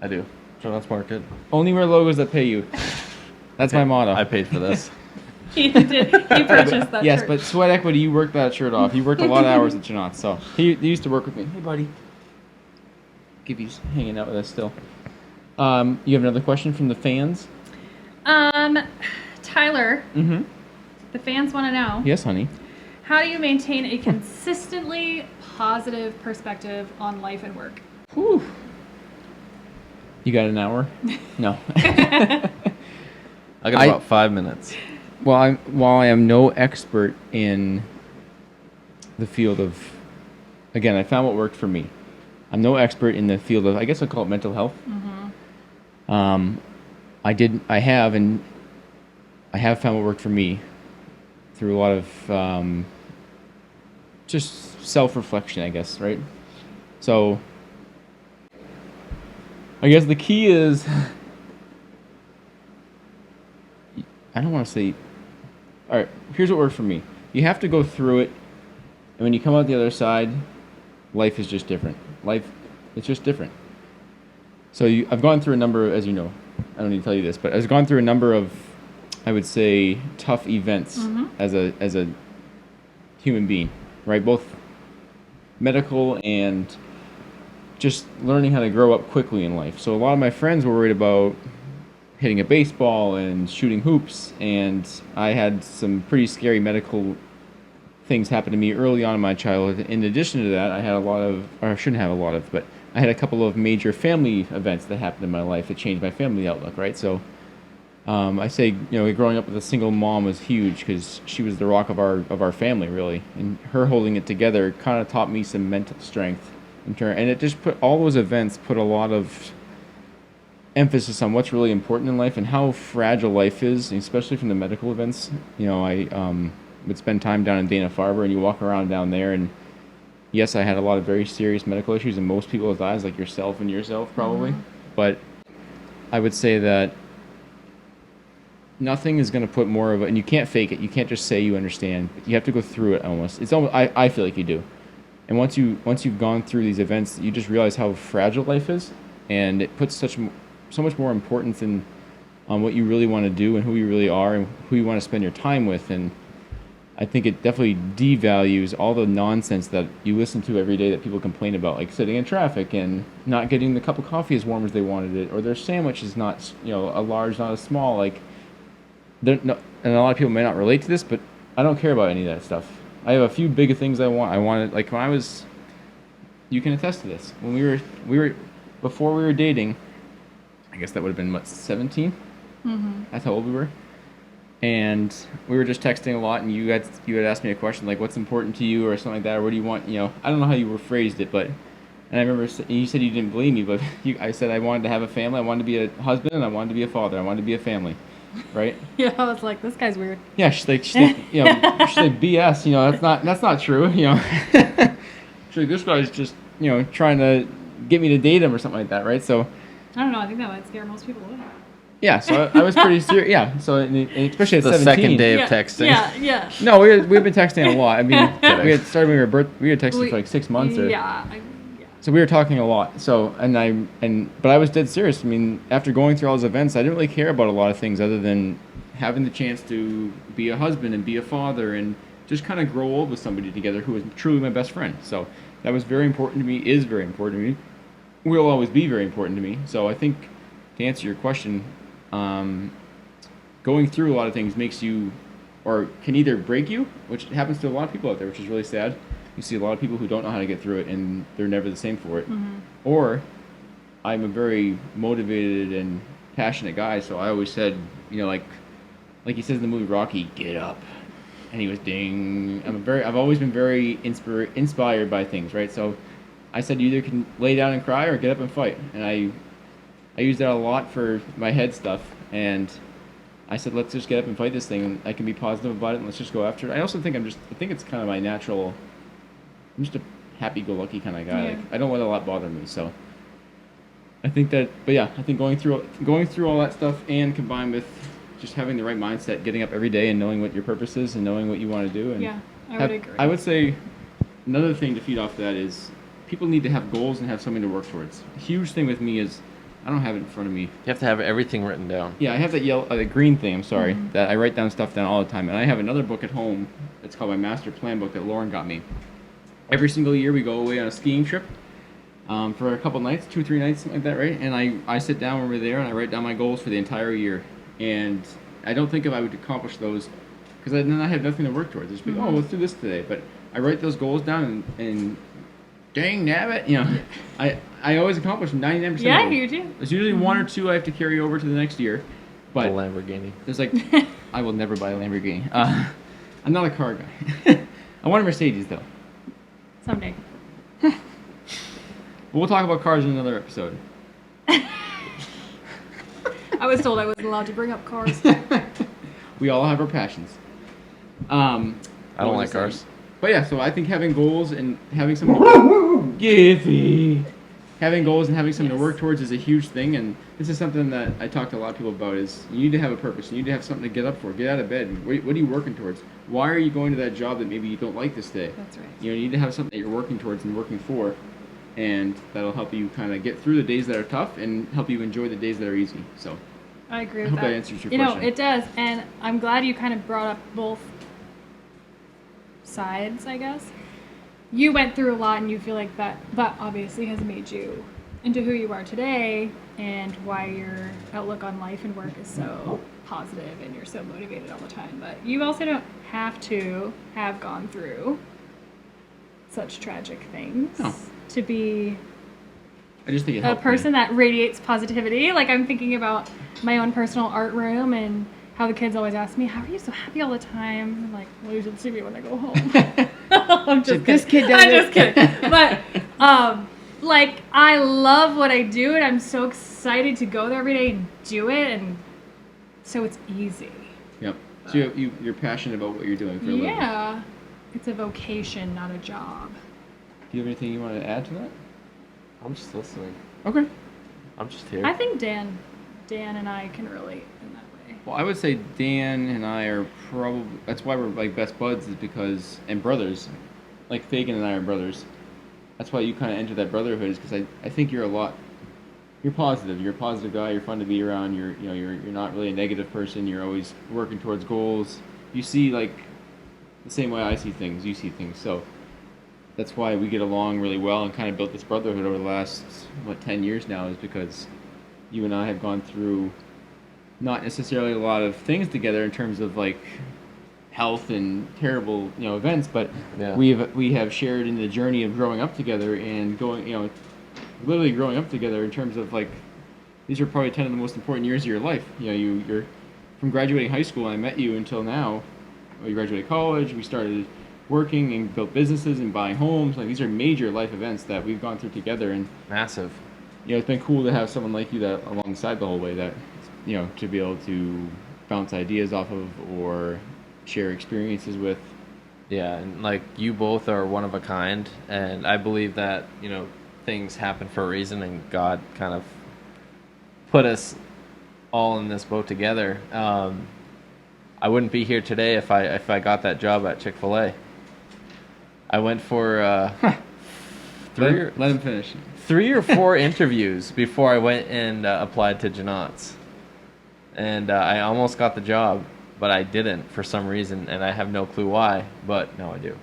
I do. Jonas Market. Only wear logos that pay you. That's my motto. I paid for this. He did. He purchased that Yes, shirt. but sweat equity, you worked that shirt off. You worked a lot of hours at Janot, so he used to work with me. Hey, buddy. Gibby's hanging out with us still. You have another question from the fans? Tyler, Mm-hmm. the fans want to know. Yes, honey. How do you maintain a consistently positive perspective on life and work? Whew. You got an hour? No. I got about 5 minutes. While I am no expert in the field of, again, I found what worked for me. I'm no expert in the field of, I guess I'll call it mental health. Mm-hmm. I have found what worked for me through a lot of just self-reflection, I guess, right? So I guess the key is, I don't want to say, all right, here's what worked for me. You have to go through it, and when you come out the other side, life is just different. It's just different. So I've gone through a number, as you know, I don't need to tell you this, but I've gone through a number of, I would say, tough events as a human being, right? Both medical and just learning how to grow up quickly in life. So a lot of my friends were worried about hitting a baseball and shooting hoops, and I had some pretty scary medical things happen to me early on in my childhood. In addition to that, I had I shouldn't have a lot of, but I had a couple of major family events that happened in my life that changed my family outlook, right? So I say, growing up with a single mom was huge because she was the rock of our family, really, and her holding it together kind of taught me some mental strength. And it just all those events put a lot of emphasis on what's really important in life and how fragile life is, especially from the medical events. I would spend time down in Dana-Farber, and you walk around down there, and yes, I had a lot of very serious medical issues in most people's eyes, like yourself and yourself probably. But I would say that nothing is going to put more of it, and you can't fake it. You can't just say you understand. You have to go through it almost. It's almost, I feel like you do. And once you've gone through these events, you just realize how fragile life is, and it puts so much more importance on what you really want to do and who you really are and who you want to spend your time with. And I think it definitely devalues all the nonsense that you listen to every day that people complain about, like sitting in traffic and not getting the cup of coffee as warm as they wanted it, or their sandwich is not, a large, not a small. Like, no, and a lot of people may not relate to this, but I don't care about any of that stuff. I have a few big things I want. I wanted, like when I was, you can attest to this. When before we were dating, I guess that would have been what, 17? Mm-hmm. That's how old we were. And we were just texting a lot, and you had asked me a question like, "What's important to you?" or something like that, or "What do you want?" I don't know how you phrased it, but and I remember you said you didn't believe me, but I said I wanted to have a family, I wanted to be a husband, and I wanted to be a father, I wanted to be a family, right? Yeah, I was like, this guy's weird. Yeah, she's like, she's like BS, that's not true, She's like, this guy's just trying to get me to date him or something like that, right? So I don't know. I think that might scare most people away. yeah, so I was pretty serious. Yeah, so especially at The 17. second day of texting. Yeah. No, we've been texting a lot. I mean, we had started when we were texting for like 6 months. Yeah. So we were talking a lot. So but I was dead serious. I mean, after going through all those events, I didn't really care about a lot of things other than having the chance to be a husband and be a father and just kind of grow old with somebody together who was truly my best friend. So that was very important to me. Is very important to me. Will always be very important to me. So I think to answer your question. Going through a lot of things makes you, or can either break you, which happens to a lot of people out there, which is really sad. You see a lot of people who don't know how to get through it, and they're never the same for it. Mm-hmm. Or, I'm a very motivated and passionate guy, so I always said, like he says in the movie Rocky, get up. And he was ding. I've always been very inspired by things, right? So, I said you either can lay down and cry or get up and fight, and I use that a lot for my head stuff, and I said, let's just get up and fight this thing, and I can be positive about it, and let's just go after it. I also think I think it's kind of my natural, I'm just a happy-go-lucky kind of guy. Yeah. Like, I don't let a lot bother me, so I think that, but yeah, I think going through all that stuff and combined with just having the right mindset, getting up every day and knowing what your purpose is and knowing what you want to do. And Yeah, I would agree. I would say another thing to feed off that is people need to have goals and have something to work towards. A huge thing with me is, I don't have it in front of me. You have to have everything written down. Yeah, I have that the green thing, I'm sorry, that I write down stuff down all the time. And I have another book at home. It's called my Master Plan book that Lauren got me. Every single year we go away on a skiing trip for a couple nights, 2 or 3 nights, something like that, right? And I sit down when we're there and I write down my goals for the entire year. And I don't think if I would accomplish those, because then I have nothing to work towards. Just be, oh, let's do this today. But I write those goals down and dang nabbit, I always accomplish 99% Yeah, of them. you do. There's usually 1 or 2 I have to carry over to the next year. But A Lamborghini. there's like, I will never buy a Lamborghini. I'm not a car guy. I want a Mercedes though. Someday. But we'll talk about cars in another episode. I was told I wasn't allowed to bring up cars. We all have our passions. I don't like cars. But yeah, so I think having goals and having something having goals and having something to work towards is a huge thing, and this is something that I talk to a lot of people about. Is you need to have a purpose. You need to have something to get up for. Get out of bed. What are you working towards? Why are you going to that job that maybe you don't like this day? That's right. You need to have something that you're working towards and working for, and that'll help you kind of get through the days that are tough and help you enjoy the days that are easy. So I agree I with hope that. that answers your You question. know, it does, and I'm glad you kind of brought up both sides, I guess. You went through a lot, and you feel like that obviously has made you into who you are today, and why your outlook on life and work is so positive, and you're so motivated all the time. But you also don't have to have gone through such tragic things No. to be I just think it a helped person me. that radiates positivity. Like, I'm thinking about my own personal art room and how the kids always ask me, how are you so happy all the time? I'm like, well, you should see me when I go home. I'm just This kidding. kid does I'm it. just kidding. But, like, I love what I do, and I'm so excited to go there every day and do it, and so it's easy. Yep. So you're passionate about what you're doing for a living. Yeah. It's a vocation, not a job. Do you have anything you want to add to that? I'm just listening. Okay. I'm just here. I think Dan and I can relate in that way. Well, I would say Dan and I are probably, that's why we're like best buds, is because, and brothers, like Fagin and I are brothers. That's why you kind of enter that brotherhood, is because I think you're positive. You're a positive guy. You're fun to be around. You're not really a negative person. You're always working towards goals. You see, like, the same way I see things, you see things. So that's why we get along really well and kind of built this brotherhood over the last 10 years now, is because you and I have gone through not necessarily a lot of things together in terms of like health and terrible events, but Yeah. we have shared in the journey of growing up together and going literally growing up together in terms of like these are probably 10 of the most important years of your life. You're from graduating high school, I met you, until now. You graduated college, we started working and built businesses and buying homes. Like, these are major life events that we've gone through together, and Massive. it's been cool to have someone like you that alongside the whole way, that to be able to bounce ideas off of or share experiences with. Yeah, and like you both are one of a kind, and I believe that things happen for a reason, and God kind of put us all in this boat together. I wouldn't be here today if I got that job at Chick-fil-A. I went for Let him finish. 3 or 4 interviews before I went and applied to Janot's, and I almost got the job, but I didn't for some reason, and I have no clue why. But now I do.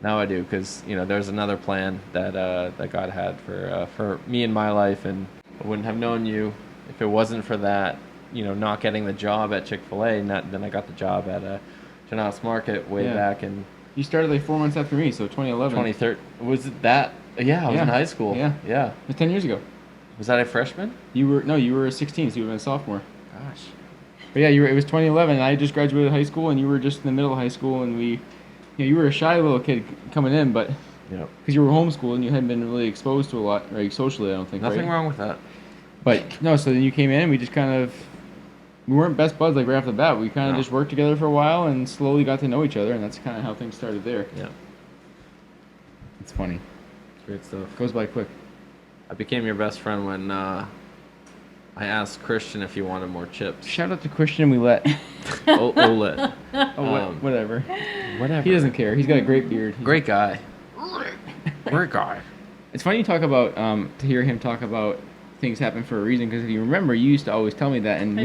Now I do, because there's another plan that that God had for me in my life, and I wouldn't have known you if it wasn't for that. Not getting the job at Chick-fil-A, then I got the job at Janot's Market way back in. You started like 4 months after me, so 2011. 2013. Was it that? Yeah, I was in high school. Yeah. Yeah. It was 10 years ago. Was that a freshman? You were 16, so you would have been a sophomore. Gosh. But yeah, it was 2011, and I just graduated high school, and you were just in the middle of high school, and you were a shy little kid coming in, but because you were homeschooled and you hadn't been really exposed to a lot, like socially, I don't think. Nothing right? wrong with that. But no, so then you came in, and we just we weren't best buds like right off the bat. We kind of just worked together for a while and slowly got to know each other, and that's kind of how things started there. Yeah. It's funny. It's great stuff. Goes by quick. I became your best friend when I asked Christian if he wanted more chips. Shout out to Christian Ouellette. Olet. Whatever. Whatever. He doesn't care. He's got a great beard. Great guy. Great guy. It's funny you talk about to hear him talk about things happen for a reason, because if you remember, you used to always tell me that, and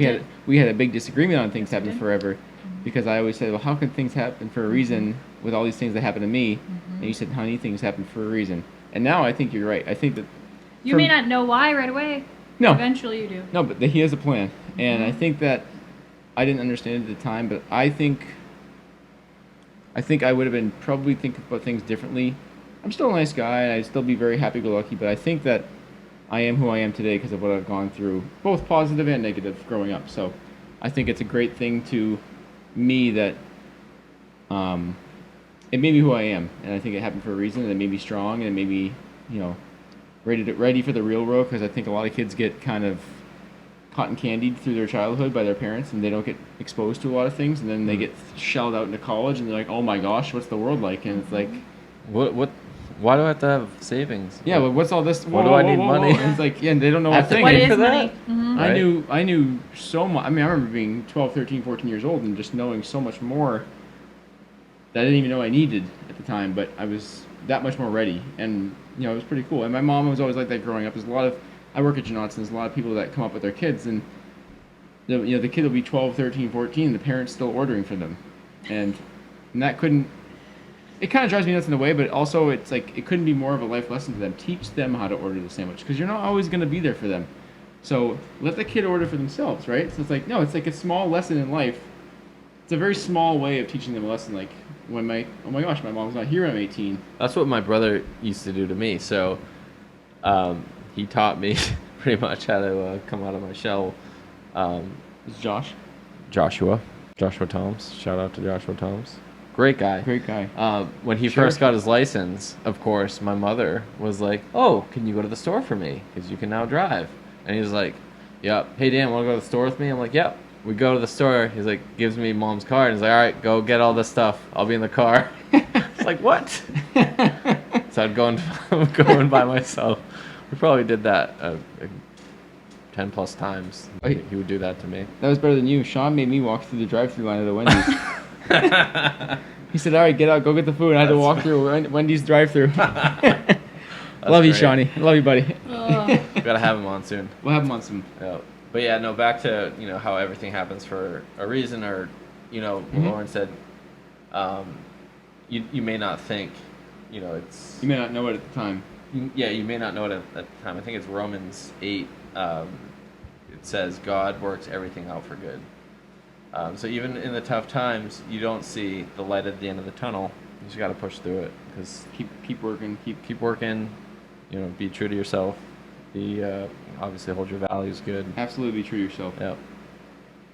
we had a big disagreement on things happen forever, because I always said, well, how can things happen for a reason with all these things that happen to me? And you said, honey, things happen for a reason. And now I think you're right. I think that you may not know why right away. No. Eventually you do. No, but he has a plan, and I think that I didn't understand it at the time, but I think I would have been probably thinking about things differently. I'm still a nice guy, and I'd still be very happy-go-lucky, but I think that I am who I am today because of what I've gone through, both positive and negative, growing up. So I think it's a great thing to me that it made me who I am, and I think it happened for a reason, and it made me strong, and it made me, ready for the real world, because I think a lot of kids get kind of cotton candied through their childhood by their parents, and they don't get exposed to a lot of things, and then they get shelled out into college, and they're like, oh my gosh, what's the world like? And it's like, What? Why do I have to have savings? yeah, but what's all this? Why do I need money? And it's like, yeah, and they don't know I what have to thing. What pay is for money? that? Mhm. Right. I knew so much. I mean, I remember being 12, 13, 14 years old and just knowing so much more that I didn't even know I needed at the time, but I was that much more ready, and it was pretty cool. And my mom was always like that growing up. I work at Janot's, and there's a lot of people that come up with their kids, and the kid will be 12, 13, 14, and the parents still ordering for them, and that couldn't. It kind of drives me nuts in a way, but also it's like it couldn't be more of a life lesson to them. Teach them how to order the sandwich, because you're not always going to be there for them. So let the kid order for themselves, right? So it's like, no, it's like a small lesson in life. It's a very small way of teaching them a lesson. Like when oh my gosh, my mom's not here, I'm 18. That's what my brother used to do to me. So he taught me pretty much how to come out of my shell. It's Josh. Joshua Toms. Shout out to Joshua Toms. Great guy. Great guy. When he first got his license, of course, my mother was like, oh, can you go to the store for me? Because you can now drive. And he was like, yep. Hey, Dan, want to go to the store with me? I'm like, yep. We go to the store. He's like, gives me mom's card. And he's like, all right, go get all this stuff. I'll be in the car. It's like, what? So I'd go in by myself. We probably did that 10 plus times. He would do that to me. That was better than you. Sean made me walk through the drive-thru line at the Wendy's. He said, all right, get out, go get the food. And I had to walk through Wendy's drive-thru. Love you, Shawnee. Love you, buddy. We gotta have him on soon. We'll have him on soon. Yeah. But yeah, no, back to, how everything happens for a reason, or, what Lauren said. you may not think, it's You may not know it at the time. yeah, you may not know it at the time. I think it's Romans 8. It says God works everything out for good. So even in the tough times, you don't see the light at the end of the tunnel. You just got to push through it because Keep working. keep working. Be true to yourself. Be obviously hold your values good. Absolutely be true to yourself. Yep.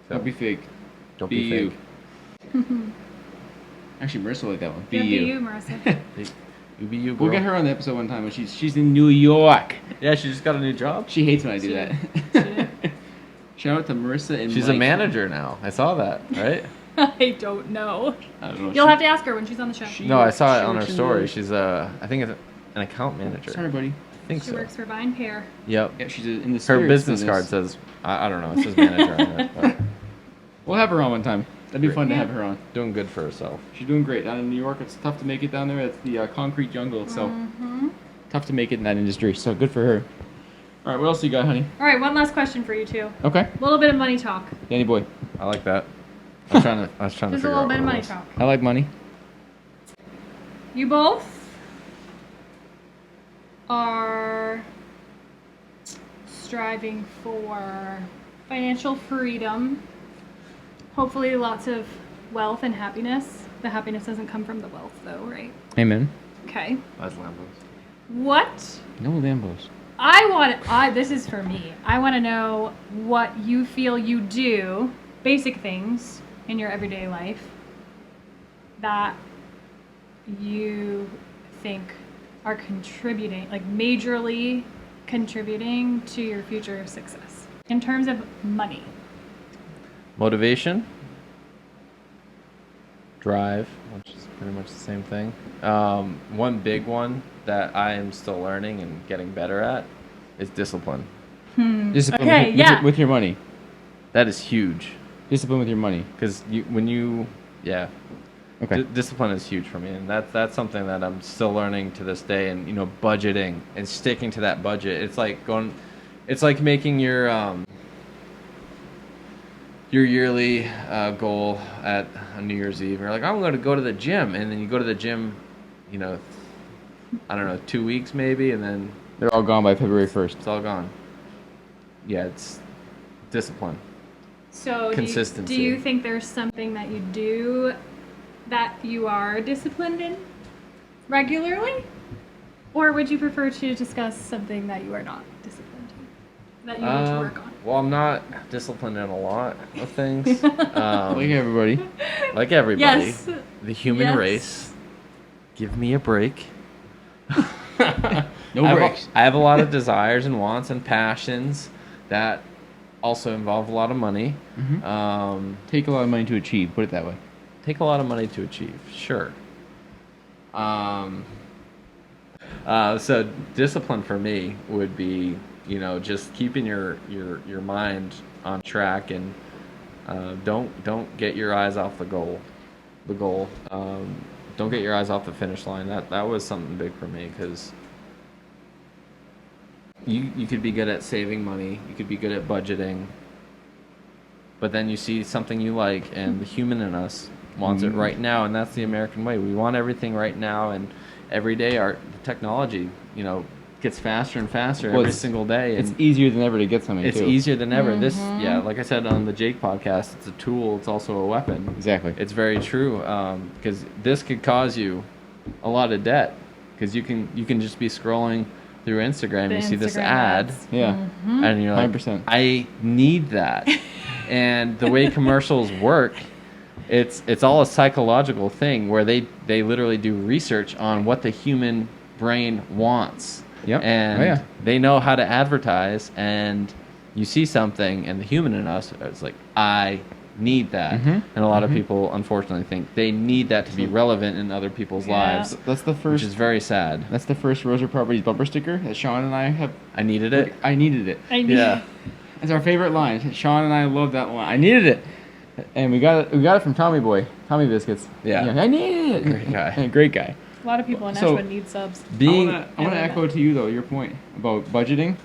So, Don't be fake. don't be be you. fake. Actually, Marissa like that one. Be Yeah, you. be you, Marissa. You be you, girl. We'll get her on the episode one time when she's in New York. Yeah, she just got a new job. She hates when I do She that. did. Shout out to Marissa and She's Mike. a manager now. I saw that, right? I don't know. I don't know. You'll have to ask her when she's on the show. No, I saw it She on her works in story. the- She's I think it's an account manager. Sorry, buddy. I think She so. works for Vine Pair. Yep. Yeah, she's in the Her spirits business card business. says, I don't know, it says manager on it, but We'll have her on one time. That'd be Great. fun to Yeah. have her on. doing good for herself. She's doing great down in New York. It's tough to make it down there. It's the concrete jungle, so Mm-hmm. tough to make it in that industry. So good for her. All right, what else you got, honey? All right, one last question for you two. Okay, A little bit of money talk. Danny boy. I like that. I was trying to Just a figure little out bit of what money it was. talk. I like money. You both are striving for financial freedom, hopefully lots of wealth and happiness. The happiness doesn't come from the wealth, though, right? Amen. Okay. That's Lambos. What No Lambos. this is for me. I want to know what you feel you do, basic things in your everyday life that you think are contributing, like majorly contributing to your future success in terms of money. Motivation, drive, which is pretty much the same thing. One big one that I am still learning and getting better at is discipline. Discipline Okay, yeah. with your money. That is huge Discipline with your money. because Okay. discipline is huge for me, and that's something that I'm still learning to this day. And budgeting and sticking to that budget. It's like making your yearly goal at a New Year's Eve. You're like, I'm going to go to the gym, and then you go to the gym, I don't know, 2 weeks maybe, and then They're all gone by February 1st. it's all gone. Yeah, it's discipline. So Consistency. Do you think there's something that you do that you are disciplined in regularly? Or would you prefer to discuss something that you are not disciplined in, that you need to work on? Well, I'm not disciplined in a lot of things. Like everybody. Like everybody. Yes. The human Yes. race. Give me a break. No breaks. I have a lot of desires and wants and passions that also involve a lot of money. Take a lot of money to achieve. Put it that way. Take a lot of money to achieve. Sure. So discipline for me would be, just keeping your mind on track and don't get your eyes off the goal. Don't get your eyes off the finish line. That was something big for me because you could be good at saving money, you could be good at budgeting, but then you see something you like, and the human in us wants it right now, and that's the American way. We want everything right now, and every day the technology, gets faster and faster Well, every it's- single day. It's And easier than ever to get something. it's too. easier than ever. Like I said on the Jake podcast, it's a tool. It's also a weapon. Exactly. It's very true because this could cause you a lot of debt because you can just be scrolling through Instagram. The You see this Instagram ad, ads. Yeah. and you're like, 100%. I need that. And the way commercials work, it's all a psychological thing where they literally do research on what the human brain wants. Yep. And Oh, yeah. they know how to advertise, and you see something, and the human in us is like, I need that. Mhm. And a lot of people, unfortunately, think they need that to be relevant in other people's Yeah. lives, That's the which first. is very sad. That's the first Roeser Properties bumper sticker that Sean and I have. I needed it. I needed it. I need Yeah. It's our favorite line. Sean and I love that line. I needed it, and we got it from Tommy Boy, Tommy Biscuits. Yeah. I needed it. Great guy. Great guy. A lot of people in So- Nashua need subs. I want to I love echo that. to you though your point about budgeting.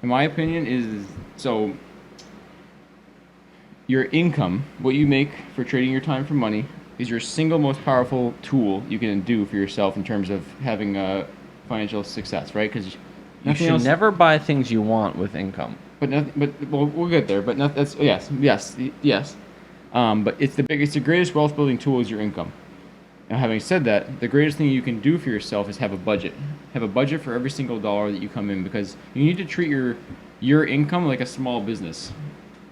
In my opinion, is so your income, what you make for trading your time for money, is your single most powerful tool you can do for yourself in terms of having financial success, right? Because You should never buy things you want with income. But nothing. But well, we'll get there. But that's yes. But it's the greatest wealth building tool is your income. Now, having said that, the greatest thing you can do for yourself is have a budget. Have a budget for every single dollar that you come in, because you need to treat your income like a small business,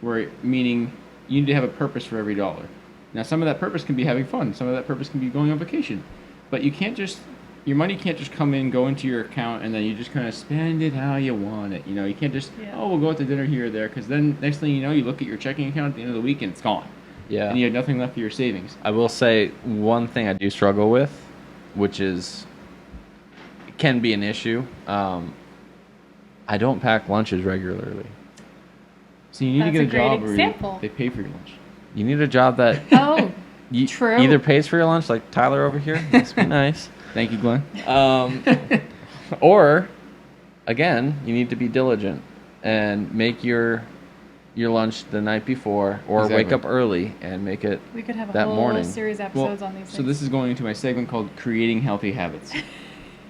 meaning you need to have a purpose for every dollar. Now, some of that purpose can be having fun. Some of that purpose can be going on vacation. But your money can't just come in, go into your account, and then you just kind of spend it how you want it. You can't just, we'll go out to dinner here or there, because then next thing you know, you look at your checking account at the end of the week and it's gone. Yeah. And you have nothing left for your savings. I will say one thing I do struggle with, which can be an issue. I don't pack lunches regularly. So you need to get a job example. where they pay for your lunch. You need a job that True. either pays for your lunch, like Tyler over here. Must be nice. Thank you, Glenn. Or, again, you need to be diligent and make your lunch the night before, or wake up early and make it We could have a that whole morning. series of episodes on these things. So this is going into my segment called Creating Healthy Habits.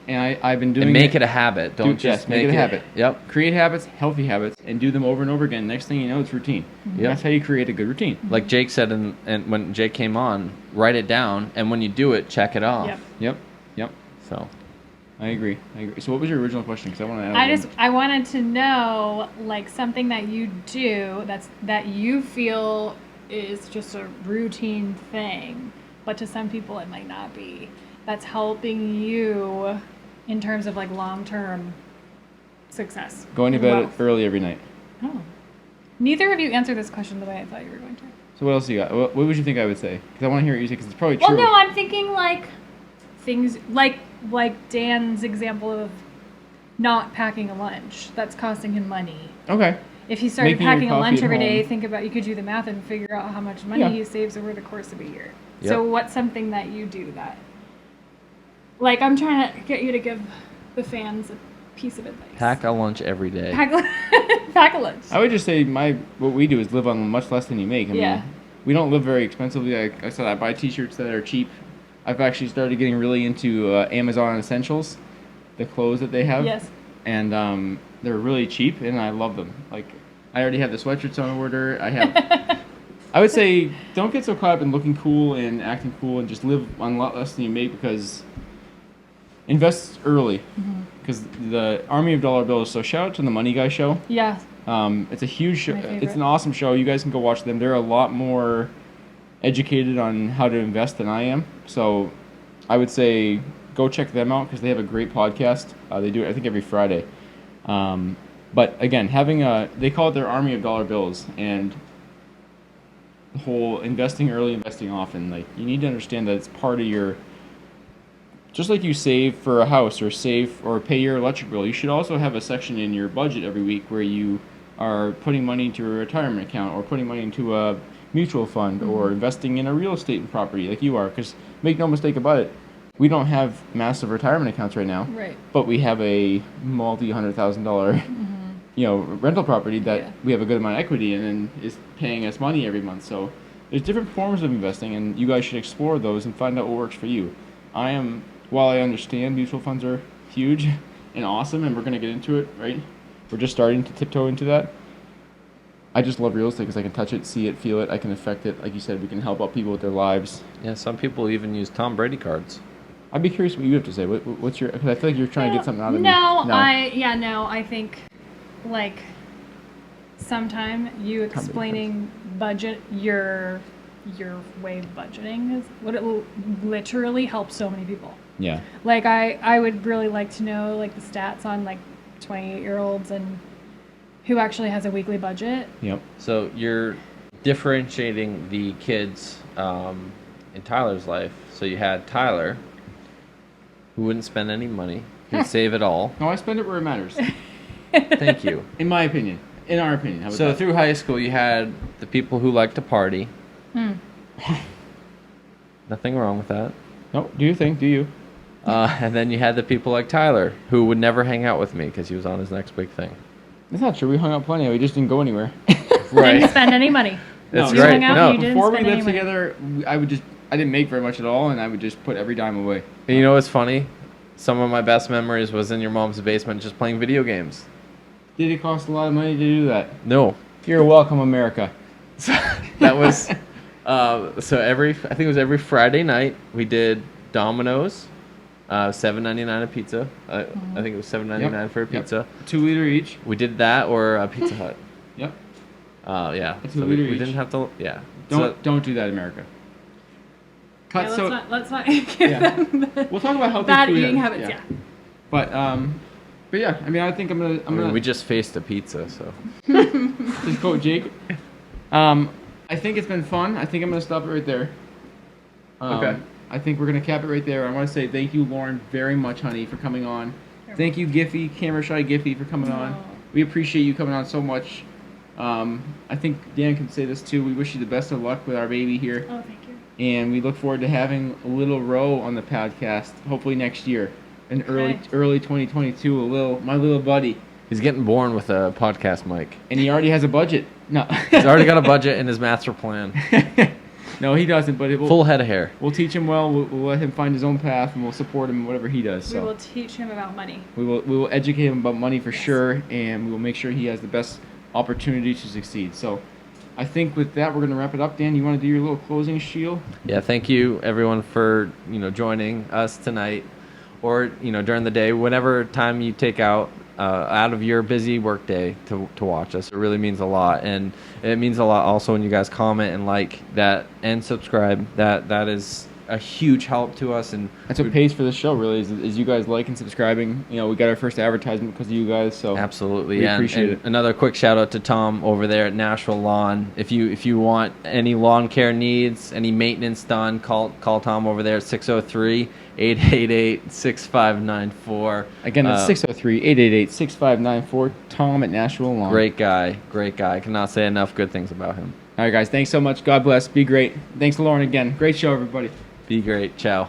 And I've been doing And make it a habit. Don't Dude, just yes, make it a habit. Yep. Create habits, healthy habits, and do them over and over again. Next thing you know, it's routine. Mm-hmm. Yep. That's how you create a good routine. Like Jake said, and when Jake came on, write it down, and when you do it, check it off. Yep. Yep. So, I agree. So what was your original question? Because I want to add I wanted to know, like, something that you do that you feel is just a routine thing, but to some people it might not be. That's helping you in terms of, like, long-term success. going to bed Wealth. early every night. Oh. Neither of you answered this question the way I thought you were going to. So what else you got? What would you think I would say? Because I want to hear what you say, because it's probably Well, true. no, I'm thinking, like, things like Dan's example of not packing a lunch. That's costing him money. Okay. If he started Making your packing a coffee lunch at every day, home. think about, you could do the math and figure out how much money Yeah. he saves over the course of a year. Yep. So what's something that you do that, like, I'm trying to get you to give the fans a piece of advice. pack a lunch every day. Pack a lunch. I would just say what we do is live on much less than you make. I Yeah. mean, we don't live very expensively. Like I said, I buy T-shirts that are cheap. I've actually started getting really into Amazon Essentials, the clothes that they have. Yes. And they're really cheap, and I love them. Like, I already have the sweatshirts on order. I have. I would say don't get so caught up in looking cool and acting cool, and just live on a lot less than you make, because invest early. Because the army of dollar bills. So shout out to the Money Guy show. Yeah. It's a huge show. My favorite. It's an awesome show. You guys can go watch them. They're a lot more educated on how to invest than I am. So I would say go check them out, because they have a great podcast. They do it, I think, every Friday. But again, they call it their army of dollar bills, and the whole investing early, investing often. Like, you need to understand that it's part of your. Just like you save for a house or save or pay your electric bill, you should also have a section in your budget every week where you are putting money into a retirement account, or putting money into a mutual fund, or investing in a real estate property like you are. Because make no mistake about it, we don't have massive retirement accounts right now, Right. but we have a multi-$100,000 rental property that we have a good amount of equity in, and is paying us money every month. So there's different forms of investing, and you guys should explore those and find out what works for you. While I understand mutual funds are huge and awesome, and we're going to get into it, right? We're just starting to tiptoe into that. I just love real estate because I can touch it, see it, feel it. I can affect it. Like you said, we can help out people with their lives. Yeah, some people even use Tom Brady cards. I'd be curious what you have to say. What's your? Because I feel like you're trying to get something out of me. I think, like, sometime you explaining budget your way of budgeting is what it literally helps so many people. Yeah. Like, I would really like to know, like, the stats on, like, 28-year-olds and who actually has a weekly budget. Yep. So you're differentiating the kids in Tyler's life. So you had Tyler, who wouldn't spend any money. He'd save it all. No, I spend it where it matters. Thank you. In my opinion. In our opinion. How about So that? through high school, you had the people who like to party. Nothing wrong with that. No, do you think? Do you? And then you had the people like Tyler, who would never hang out with me because he was on his next big thing. That's not true. We hung out plenty. We just didn't go anywhere. Didn't spend any money. That's You right. hung out No. and you didn't Before we spend any lived money. together, I would just I didn't make very much at all, and I would just put every dime away. And you know what's funny? Some of my best memories was in your mom's basement just playing video games. Did it cost a lot of money to do that? No. You're welcome, America. So that was so I think it was every Friday night we did Domino's, $7.99 a pizza. I think it was $7.99 for a pizza. 2 liter each. We did that or a Pizza Hut. Yep. Yeah. A 2 So liter we each. didn't have to. Yeah. Don't do that, America. Cut. Yeah, let's not give them the We'll talk about healthy bad food. eating habits. Yeah. But yeah, I mean, I think I'm gonna. we just faced a pizza, so. Just quote Jake. I think it's been fun. I think I'm gonna stop it right there. Okay. I think we're gonna cap it right there. I want to say thank you, Lauren, very much, honey, for coming on. Thank you, Giffy, Camera Shy Giffy, for coming on. We appreciate you coming on so much. I think Dan can say this too. We wish you the best of luck with our baby here. Oh, thank you. And we look forward to having a little Roe on the podcast, hopefully next year, in early 2022. My little buddy, He's getting born with a podcast mic. and he already has a budget. No, He's already got a budget in his master plan. no, he doesn't. But Full head of hair. we'll teach him well. We'll let him find his own path, and we'll support him in whatever he does. We So will teach him about money. we will educate him about money for sure, and we will make sure he has the best opportunity to succeed. So I think with that, we're going to wrap it up. Dan, you want to do your little closing spiel? Yeah, thank you everyone for joining us tonight, or during the day, whatever time you take out of your busy work day to watch us. It really means a lot, and it means a lot also when you guys comment and like that and subscribe. That is a huge help to us, and That's what pays for this show, really, is you guys liking, subscribing. We got our first advertisement because of you guys, so absolutely, we yeah. appreciate And it. another quick shout out to Tom over there at Nashville Lawn. If you want any lawn care needs, any maintenance done, call Tom over there at 603-888-6594. Again, that's 603-888-6594. Tom at Nashville Lawn. Great guy. I cannot say enough good things about him. All right, guys, thanks so much. God bless. Be great. Thanks to Lauren again. Great show, everybody. Be great. Ciao.